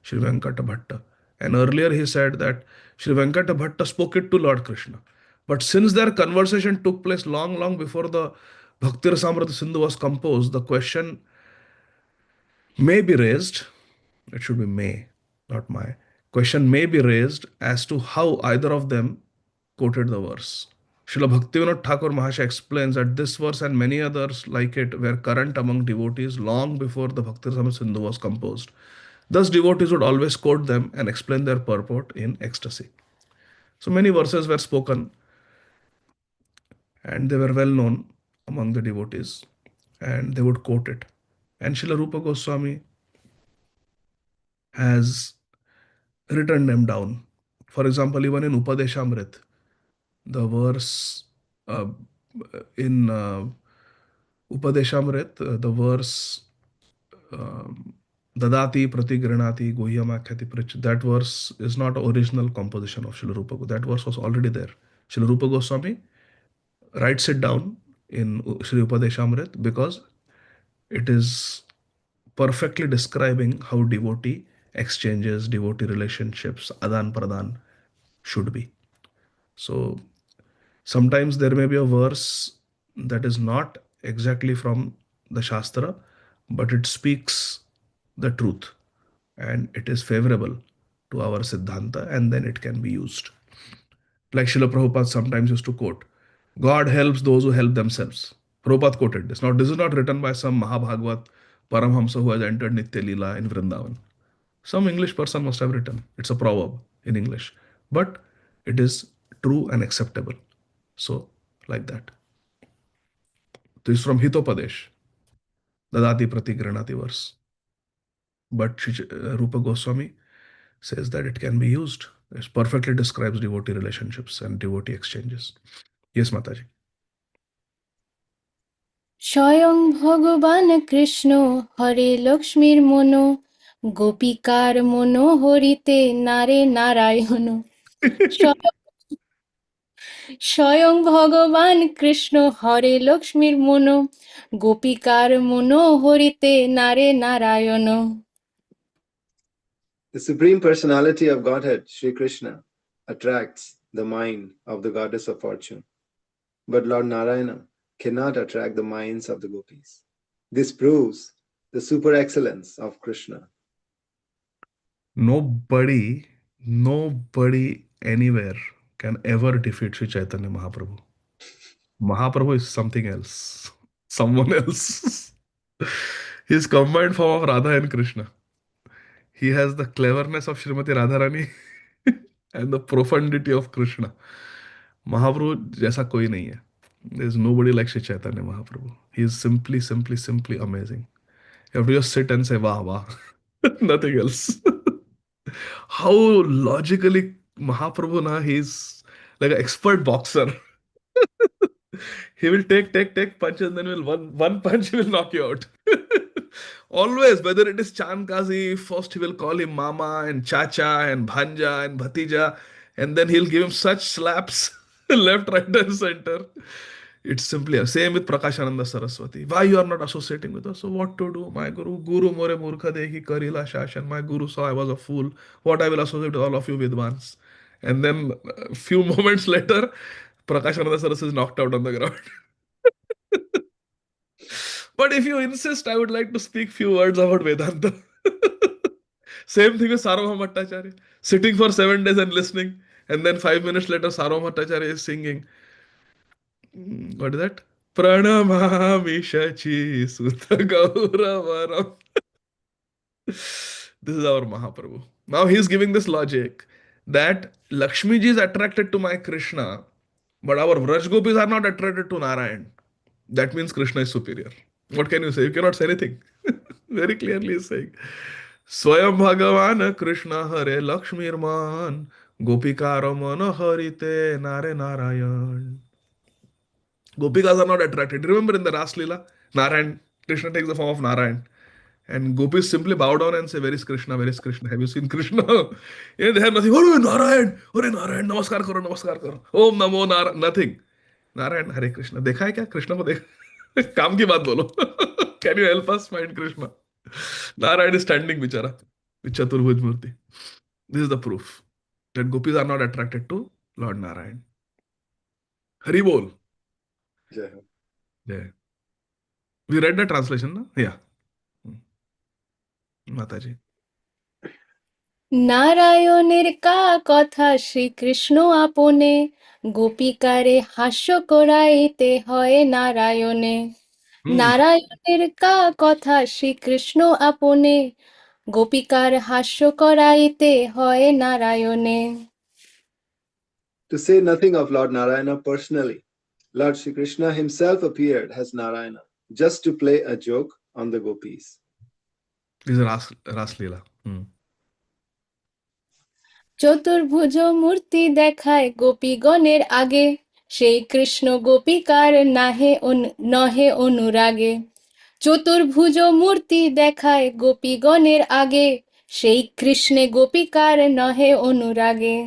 Sri Venkata Bhatta. And earlier he said that Sri Venkata Bhatta spoke it to Lord Krishna. But since their conversation took place long, long before the Bhakti Rasamrita Sindhu was composed, the question may be raised, it should be may, not my. Question may be raised as to how either of them quoted the verse. Srila Bhaktivinoda Thakur Mahasaya explains that this verse and many others like it were current among devotees long before the Bhakti Rasamrita Sindhu was composed. Thus, devotees would always quote them and explain their purport in ecstasy. So many verses were spoken and they were well known among the devotees and they would quote it. And Srila Rupa Goswami has written them down. For example, even in Upadeshamrit, the verse uh, in Upadeshamrit, the verse Dadati Pratigranati Guhyamakhati Prich, that verse is not original composition of Srila Rupa. That verse was already there. Srila Rupa Goswami writes it down in Sri Upadeshamrit because it is perfectly describing how devotee exchanges, devotee relationships, Adan Pradan should be. So sometimes there may be a verse that is not exactly from the Shastra, but it speaks the truth and it is favorable to our Siddhanta, and then it can be used. Like Srila Prabhupada sometimes used to quote, God helps those who help themselves. Prabhupada quoted this. Now, this is not written by some Mahabhagavad Paramhamsa who has entered Nitya Leela in Vrindavan. Some English person must have written. It's a proverb in English. But it is true and acceptable. So, like that. This is from Hitopadesh, Dadati Pratigranati verse. But Rupa Goswami says that it can be used. It perfectly describes devotee relationships and devotee exchanges. Yes, Mataji. স্বয়ং ভগবান কৃষ্ণ হরে লক্ষ্মীর মনো গোপিকার মনো হরিতে নারে নারায়ণ স্বয়ং স্বয়ং ভগবান কৃষ্ণ হরে লক্ষ্মীর মনো গোপিকার মনো হরিতে নারে Narayan The Supreme Personality of Godhead, Sri Krishna, attracts the mind of the goddess of fortune. But Lord Narayana cannot attract the minds of the gopis. This proves the super excellence of Krishna. Nobody anywhere can ever defeat Sri Chaitanya Mahaprabhu. Mahaprabhu is something else, someone else. He's combined form of Radha and Krishna. He has the cleverness of Srimati Radharani and the profundity of Krishna. Mahaprabhu जैसा कोई नहीं है. There's nobody like Sri Chaitanya Mahaprabhu. He is simply amazing. You have to just sit and say, Wah, wah. Nothing else. How logically Mahaprabhu, na, he's like an expert boxer. He will take punch and then will one punch he will knock you out. Always, whether it is Chandkazi, first he will call him Mama and Chacha and Bhanja and Bhatija, and then he'll give him such slaps left, right, and center. It's simply same with Prakashananda Saraswati. Why you are not associating with us? So what to do? My Guru more murkha dekhi karila shashan. My Guru saw I was a fool. What I will associate with all of you Vidvans. And then a few moments later, Prakashananda Saraswati is knocked out on the ground. But if you insist, I would like to speak few words about Vedanta. Same thing with Sarvabhauma Bhattacharya. Sitting for 7 days and listening. And then 5 minutes later, Sarvabhauma Bhattacharya is singing. What is that? Pranamami Shachi Sutta Gauravaram. This is our Mahaprabhu. Now he is giving this logic that Lakshmi ji is attracted to my Krishna, but our Vraj Gopis are not attracted to Narayan. That means Krishna is superior. What can you say? You cannot say anything. Very clearly he is saying. Swayam Bhagavan Krishna Hare Lakshmi Man Gopikara Mana Harite Nare Narayan. Gopikas are not attracted. Remember in the Ras Leela, Narayan, Krishna takes the form of Narayan. And gopis simply bow down and say, "Where is Krishna? Where is Krishna? Have you seen Krishna?" And they have nothing. Oh Narayan, namaskar karo. Om namo Narayan, nothing. Narayan हरे कृष्ण देखा है क्या कृष्ण को देखा काम की बात बोलो can you help us find Krishna Narayan is standing बेचारा with चतुर्भुज मूर्ति this is the proof that gopis are not attracted to Lord Narayan. Hari बोल. Jai Ho. Yeah. We read the translation, na? Yeah. Mataji. নারায়ণের কথা শ্রীকৃষ্ণ আপনে গোপিকারে হাস্য করাইতে হয় নারায়ণে। Hmm. নারায়ণের কথা শ্রীকৃষ্ণ আপনে গোপিকার হাস্য করাইতে হয় নারায়ণে। To say nothing of Lord Narayana personally, Lord Sri Krishna himself appeared as Narayana just to play a joke on the gopis. This is Ras Leela. Hmm. চতুর্ভুজ মূর্তি দেখায় গোপীগণের আগে, সেই কৃষ্ণ গোপিকার নহে অনুরাগে। চতুর্ভুজ মূর্তি দেখায় গোপীগণের আগে, সেই কৃষ্ণে গোপিকার নহে অনুরাগে।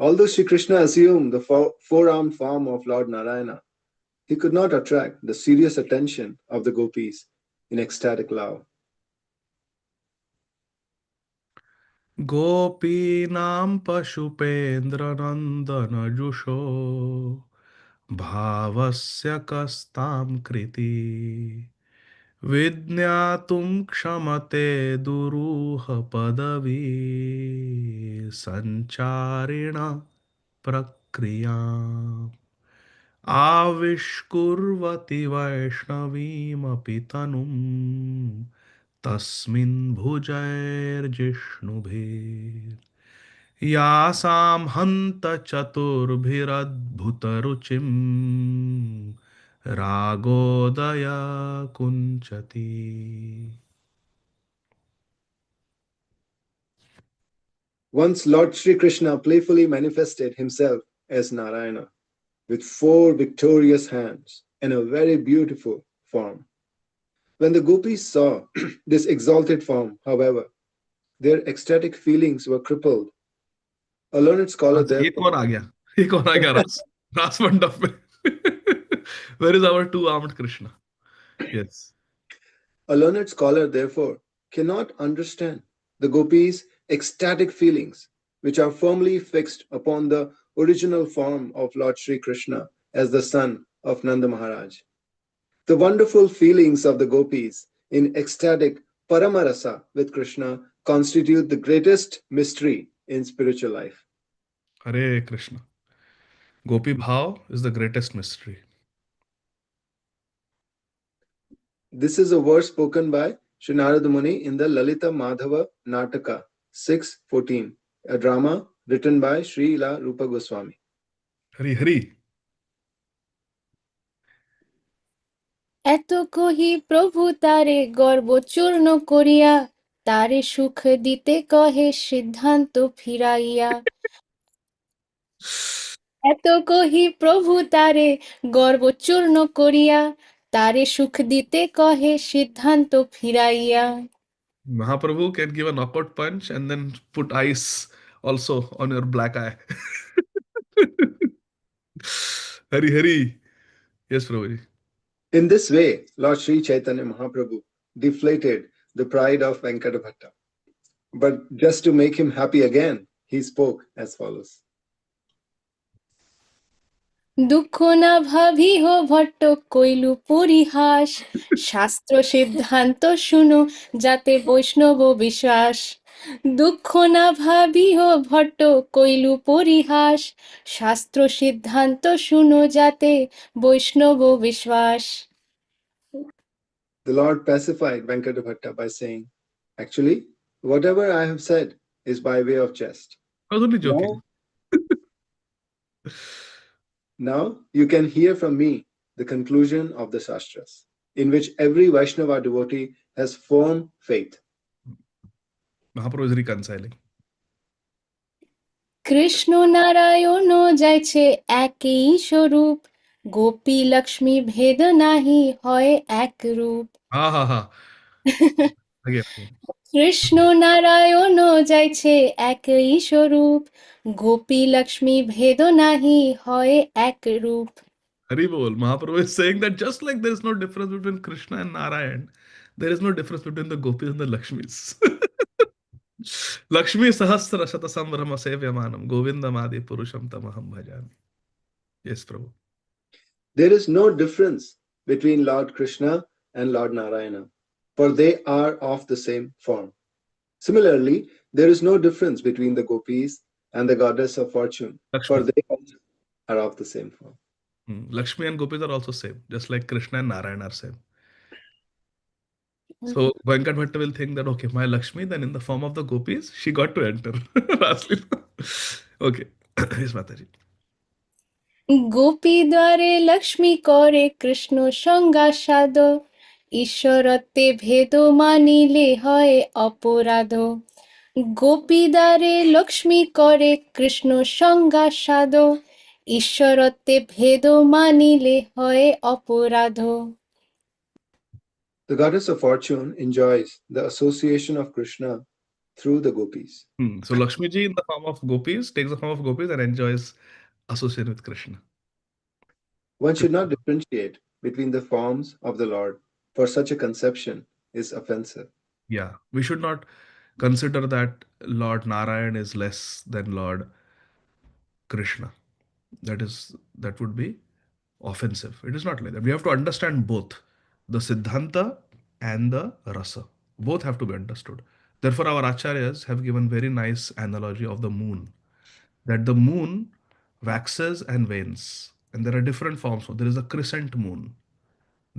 Although Sri Krishna assumed the four-armed form of Lord Narayana, he could not attract the serious attention of the gopis in ecstatic love. गोपीनां पशुपेन्द्रनन्दनजुषो भावस्य कस्तां कृति विज्ञातुं क्षमते दुरूह पदवी सञ्चारिण प्रक्रियाम् आविष्कुर्वति वैष्णवीमपि तनुं तस्मिन् भुजैर्जिष्णुभिः यासां हन्त चतुर्भिरद्भुतरुचिं रागोदय कुञ्चति. Once Lord Sri Krishna playfully manifested himself as Narayana with four victorious hands and a very beautiful form. When the gopis saw this exalted form, however, their ecstatic feelings were crippled. A learned scholar अच्छा, ये कौन आ गया? ये कौन आ गया रास मंडप में? Where is our two-armed Krishna? Yes. A learned scholar, therefore, cannot understand the gopis' ecstatic feelings, which are firmly fixed upon the original form of Lord Sri Krishna as the son of Nanda Maharaj. The wonderful feelings of the gopis in ecstatic Paramarasa with Krishna constitute the greatest mystery in spiritual life. Hare Krishna. Gopi Bhav is the greatest mystery. This is a verse spoken by Sri Narada Muni in the Lalita Madhava Nataka 6:14, a drama written by Sri La Rupa Goswami. Hari Hari. এত কহি প্রভু তারে গর্ব চূর্ণ করিয়া, তারে সুখ দিতে কহে সিদ্ধান্ত ফিরাইয়া। এত কহি প্রভু তারে গর্ব চূর্ণ করিয়া, তারে সুখ দিতে কহে সিদ্ধান্ত ফিরাইয়া। Mahaprabhu can give a knockout punch and then put ice also on your black eye. Hari Hari. Yes, Prabhuji. In this way, Lord Sri Chaitanya Mahaprabhu deflated the pride of Venkatapata. But just to make him happy again, he spoke as follows. দুঃখ না ভাবিহ ভট্ট কইলু পরিহাস, শাস্ত্র সিদ্ধান্ত শুনো যাতে বৈষ্ণব বিশ্বাস। দুঃখ না ভাবিহ ভট্ট কইলু পরিহাস, শাস্ত্র সিদ্ধান্ত শুনো যাতে বৈষ্ণব বিশ্বাস। The Lord pacified Venkatapata by saying, actually, whatever I have said is by way of jest. I was only joking. Now you can hear from me the conclusion of the Shastras, in which every Vaishnava devotee has firm faith. Mahaprabhu is reconciling. Krishna Narayan যাইছে একই স্বরূপ, গোপী লক্ষ্মী ভেদ নাহি হয় এক রূপ। Ha ha ha. Again, again. Krishna Narayan যাইছে একই স্বরূপ, গোপী লক্ষ্মী ভেদ নাহি হয় এক রূপ। Haribol, Mahaprabhu is saying that just like there is no difference between Krishna and Narayan, there is no difference between the gopis and the Lakshmis. Lakshmi Sahasra Shata Sambrahma Sevyamanam Govindam Adi Purusham Tamaham Bhajami. Yes, Prabhu. There is no difference between Lord Krishna and Lord Narayana, for they are of the same form. Similarly, there is no difference between the gopis and the goddess of fortune, for Lakshmi. they also are of the same form. Lakshmi and gopis are also same, just like Krishna and Narayan are same. So Venkat Bhatta will think that, okay, my Lakshmi, then in the form of the gopis, she got to enter. Raslila. Okay. Yes, Mataji. Gopi দ্বারে লক্ষ্মী করে কৃষ্ণ সংজ্ঞাসাদ, ঈশ্বরত্বে ভেদ মানিলে হয় অপরাধ। গোপী দ্বারে লক্ষ্মী করে কৃষ্ণ সংজ্ঞাসাদ, ঈশ্বরত্বে ভেদ মানিলে হয় অপরাধ। The goddess of fortune enjoys the association of Krishna through the gopis. So Lakshmi ji in the form of gopis takes the form of gopis and enjoys association with Krishna. One should not differentiate between the forms of the Lord, for such a conception is offensive. Yeah, we should not consider that Lord Narayan is less than Lord Krishna. That would be offensive. It is not like that. We have to understand both the Siddhanta and the Rasa. Both have to be understood. Therefore, our acharyas have given very nice analogy of the moon. That the moon waxes and wanes, and there are different forms. So there is a crescent moon,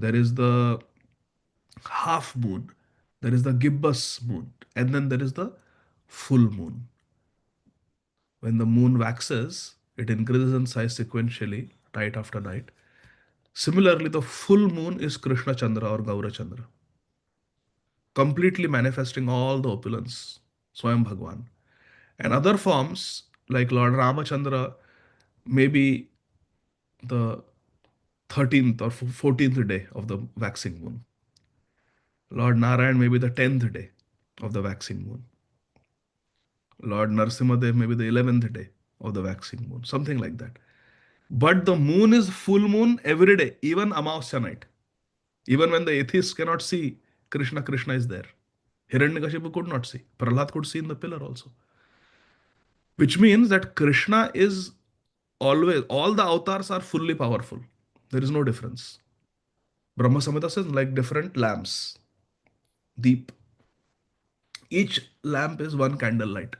there is the half moon, there is the gibbous moon, and then there is the full moon. When the moon waxes, it increases in size sequentially, night after night. Similarly, the full moon is Krishna Chandra or Gaura Chandra, completely manifesting all the opulence, Swayam Bhagwan. And other forms, like Lord Ramachandra, may be the 13th or 14th day of the waxing moon. Lord Narayan may be the 10th day of the waxing moon. Lord Narsimhadev may be the 11th day of the waxing moon, something like that. But the moon is full moon every day, even Amavasya night. Even when the atheists cannot see Krishna, Krishna is there. Hiranyakashipu could not see. Prahlad could see in the pillar also. Which means that Krishna is always, all the avatars are fully powerful. There is no difference. Brahma Samhita says like different lamps, deep. Each lamp is one candle light.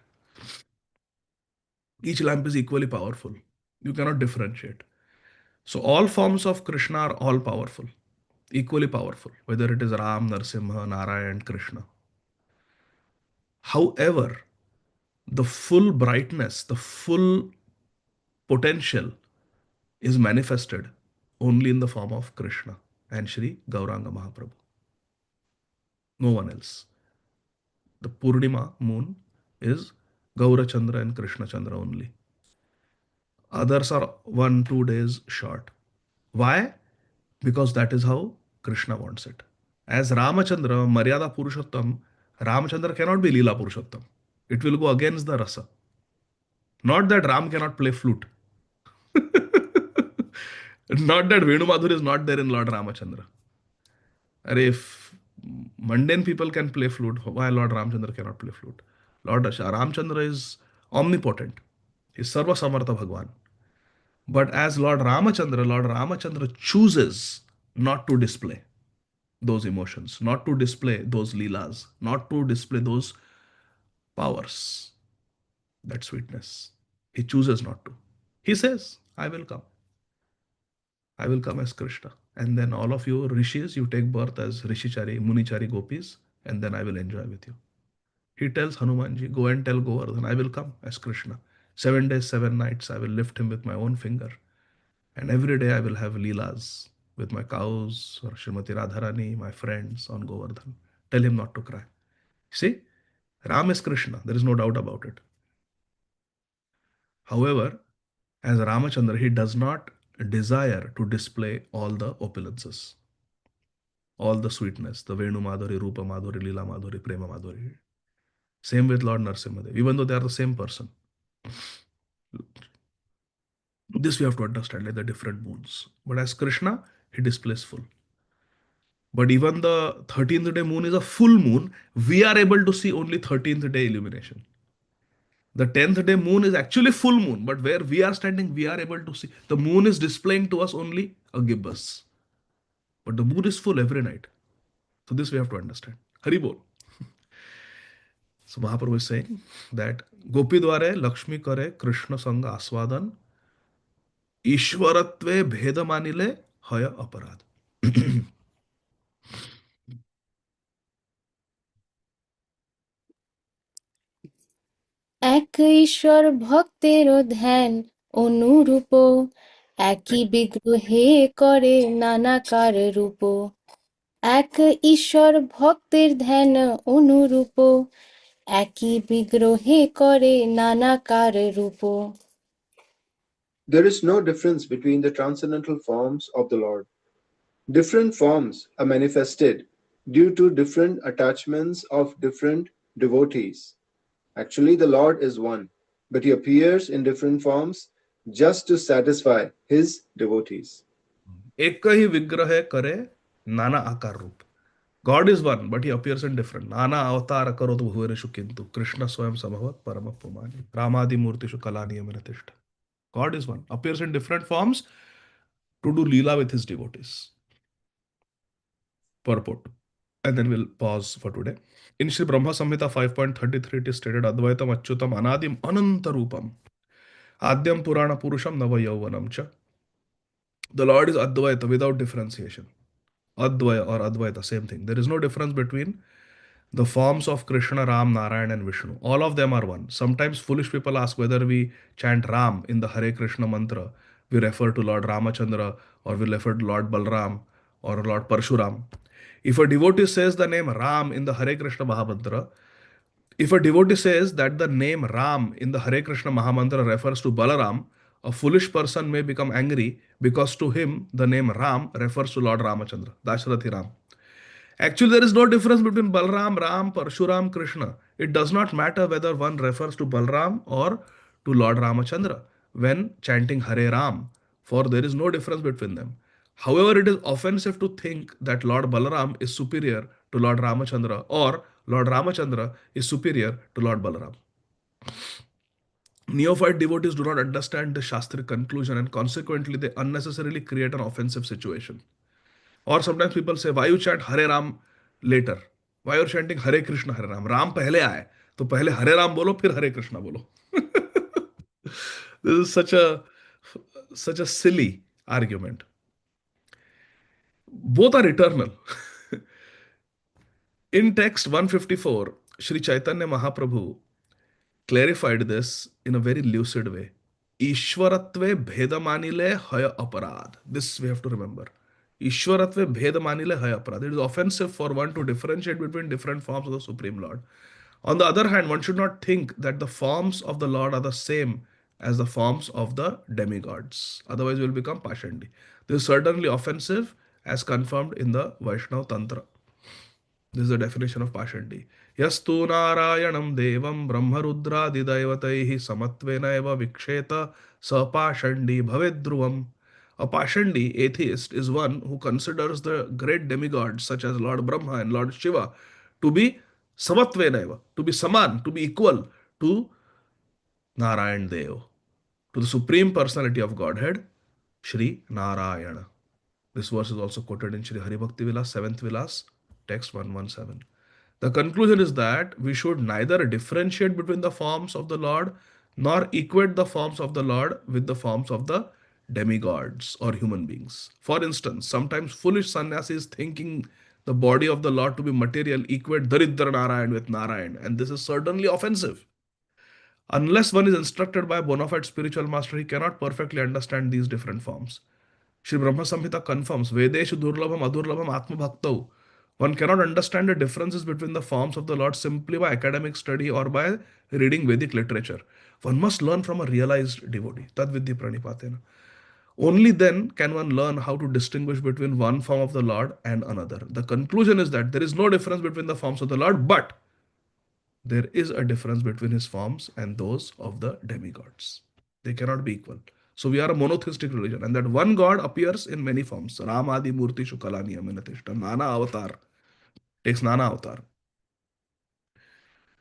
Each lamp is equally powerful. You cannot differentiate. So all forms of Krishna are all powerful, equally powerful, whether it is Ram, Narsimha, Narayan, Krishna. However, the full brightness, the full potential is manifested only in the form of Krishna and Sri Gauranga Mahaprabhu. No one else. The Purnima moon is Gaura Chandra and Krishna Chandra only. Others are 1-2 days short. Why? Because that is how Krishna wants it. As Ramachandra, Maryada Purushottam, Ramachandra cannot be Leela Purushottam. It will go against the rasa. Not that Ram cannot play flute. Not that Venu Madhur is not there in Lord Ramachandra. And if mundane people can play flute, why Lord Ramchandra cannot play flute? Lord Ramchandra is omnipotent. He is Sarva Samartha Bhagwan. But as Lord Ramachandra chooses not to display those emotions, not to display those leelas, not to display those powers, that sweetness. He chooses not to. He says, I will come. I will come as Krishna. And then all of you rishis, you take birth as Rishichari, Munichari gopis, and then I will enjoy with you. He tells Hanumanji, go and tell Govardhan, I will come as Krishna. 7 days, 7 nights, I will lift him with my own finger. And every day I will have leelas with my cows or Srimati Radharani, my friends on Govardhan. Tell him not to cry. See, Ram is Krishna. There is no doubt about it. However, as Ramachandra, he does not desire to display all the opulences. all the sweetness, the Venu Madhuri, Rupa Madhuri, Lila Madhuri, Prema Madhuri. Same with Lord Narasimhadev, even though they are the same person. This we have to understand, like the different moons. But as Krishna, he displays full. But even the 13th day moon is a full moon. We are able to see only 13th day illumination. The 10th day moon is actually full moon, but where we are standing, we are able to see. The moon is displaying to us only a gibbous. But the moon is full every night. So this we have to understand. Hari Bol. So Mahaprabhu is saying that Gopi Dware Lakshmi Kare Krishna Sangha Aswadan Ishwaratve Bheda Manile Haya Aparad. এক ঈশ্বর ভক্তেরও ধ্যান অনুরূপ, একই বিগ্রহে করে নানাকার রূপ। এক ঈশ্বর ভক্তের ধ্যান অনুরূপ, একই বিগ্রহে করে নানাকার রূপ। There is no difference between the transcendental forms of the Lord. Different forms are manifested due to different attachments of different devotees. Actually, the Lord is one, but he appears in different forms just to satisfy his devotees. एक ही विग्रह करे नाना आकार रूप. God is one, but he appears in different. Nana avatar karot bhuvaneshu kintu. Krishna swayam samabhavat paramapumani. Ramadi murtishu kalaniyamaratishta. God is one, appears in different forms to do leela with his devotees. Purport. And then we'll pause for today. In Sri Brahma Samhita 5.33, it is stated Advaitam Achyutam Anadim Anantarupam Adyam Purana Purusham Nava Yauvanam Cha. The Lord is Advaita without differentiation. Advaya or Advaita, same thing. There is no difference between the forms of Krishna, Ram, Narayan, and Vishnu. All of them are one. Sometimes foolish people ask whether we chant Ram in the Hare Krishna mantra, we refer to Lord Ramachandra, or we refer to Lord Balram or Lord Parshuram. If a devotee says the name Ram in the Hare Krishna Mahamantra, if a devotee says that the name Ram in the Hare Krishna Mahamantra refers to Balaram, a foolish person may become angry because to him the name Ram refers to Lord Ramachandra, Dashrathi Ram. Actually, there is no difference between Balram, Ram, Parshuram, Krishna. It does not matter whether one refers to Balram or to Lord Ramachandra when chanting Hare Ram, for there is no difference between them. However, it is offensive to think that Lord Balaram is superior to Lord Ramachandra or Lord Ramachandra is superior to Lord Balaram. Neophyte devotees do not understand the Shastric conclusion and consequently they unnecessarily create an offensive situation. Or sometimes people say, why you chant Hare Ram later? Why you are chanting Hare Krishna Hare Ram? Ram पहले आए, तो पहले Hare Ram बोलो, फिर Hare Krishna बोलो. This is such a silly argument. Both are eternal. In text 154, Sri Chaitanya Mahaprabhu clarified this in a very lucid way. Ishwaratve bhedamanile haya aparad. This we have to remember. Ishwaratve bhedamanile haya aparad. It is offensive for one to differentiate between different forms of the Supreme Lord. On the other hand, one should not think that the forms of the Lord are the same as the forms of the demigods. Otherwise, we will become Pashandi. This is certainly offensive as confirmed in the Vaishnava Tantra. This is the definition of Pashandi. Yastu Narayanam Devam Brahmarudra Didaivataihi Samatvena Eva Viksheta Sapashandi Bhavedruvam. A Pashandi atheist is one who considers the great demigods such as Lord Brahma and Lord Shiva to be Samatvena Eva, to be Saman, to be equal to Narayan Dev, to the Supreme Personality of Godhead, Shri Narayana. This verse is also quoted in Shri Haribhakti Vilas, 7th Vilas, text 117. The conclusion is that we should neither differentiate between the forms of the Lord nor equate the forms of the Lord with the forms of the demigods or human beings. For instance, sometimes foolish sannyasis thinking the body of the Lord to be material equate Daridra Narayan with Narayan, and this is certainly offensive. Unless one is instructed by a bona fide spiritual master, he cannot perfectly understand these different forms. Shri Brahma Samhita confirms, Vedeshu Durlabham Adurlabham Atma Bhaktau. One cannot understand the differences between the forms of the Lord simply by academic study or by reading Vedic literature. One must learn from a realized devotee. Tad vidhi pranipatena. Only then can one learn how to distinguish between one form of the Lord and another. The conclusion is that there is no difference between the forms of the Lord, but there is a difference between his forms and those of the demigods. They cannot be equal. So we are a monotheistic religion, and that one God appears in many forms. Ram Adi Murti Shukalani Aminatishta. Nana avatar. Takes Nana avatar.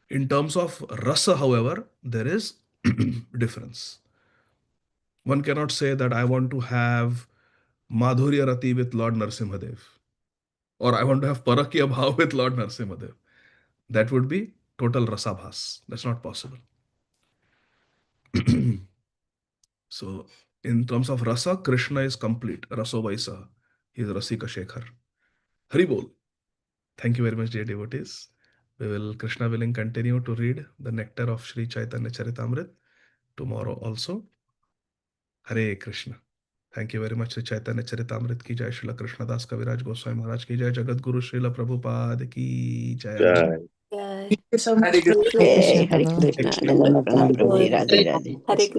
In terms of rasa, however, there is difference. One cannot say that I want to have Madhurya Rati with Lord Narsimhadev, or I want to have Parakya Bhav with Lord Narsimhadev. That would be total rasabhas. That's not possible. So, in terms of rasa, Krishna is complete. Raso Vaisa. He is Rasika Shekhar. Hari Bol. Thank you very much, dear devotees. We will, Krishna willing, continue to read the nectar of Sri Chaitanya Charitamrita tomorrow also. Hare Krishna. Thank you very much. Sri Chaitanya Charitamrita ki jai, Srila Krishnadas Kaviraj Goswami Maharaj ki jai, Jagat Guru Srila Prabhupada ki jai. Jai. Jai. Hare Krishna. Hare Krishna Hare Prabhu. Krishna, Namaskar Prabhu, Radhe Radhe. Hare Krishna.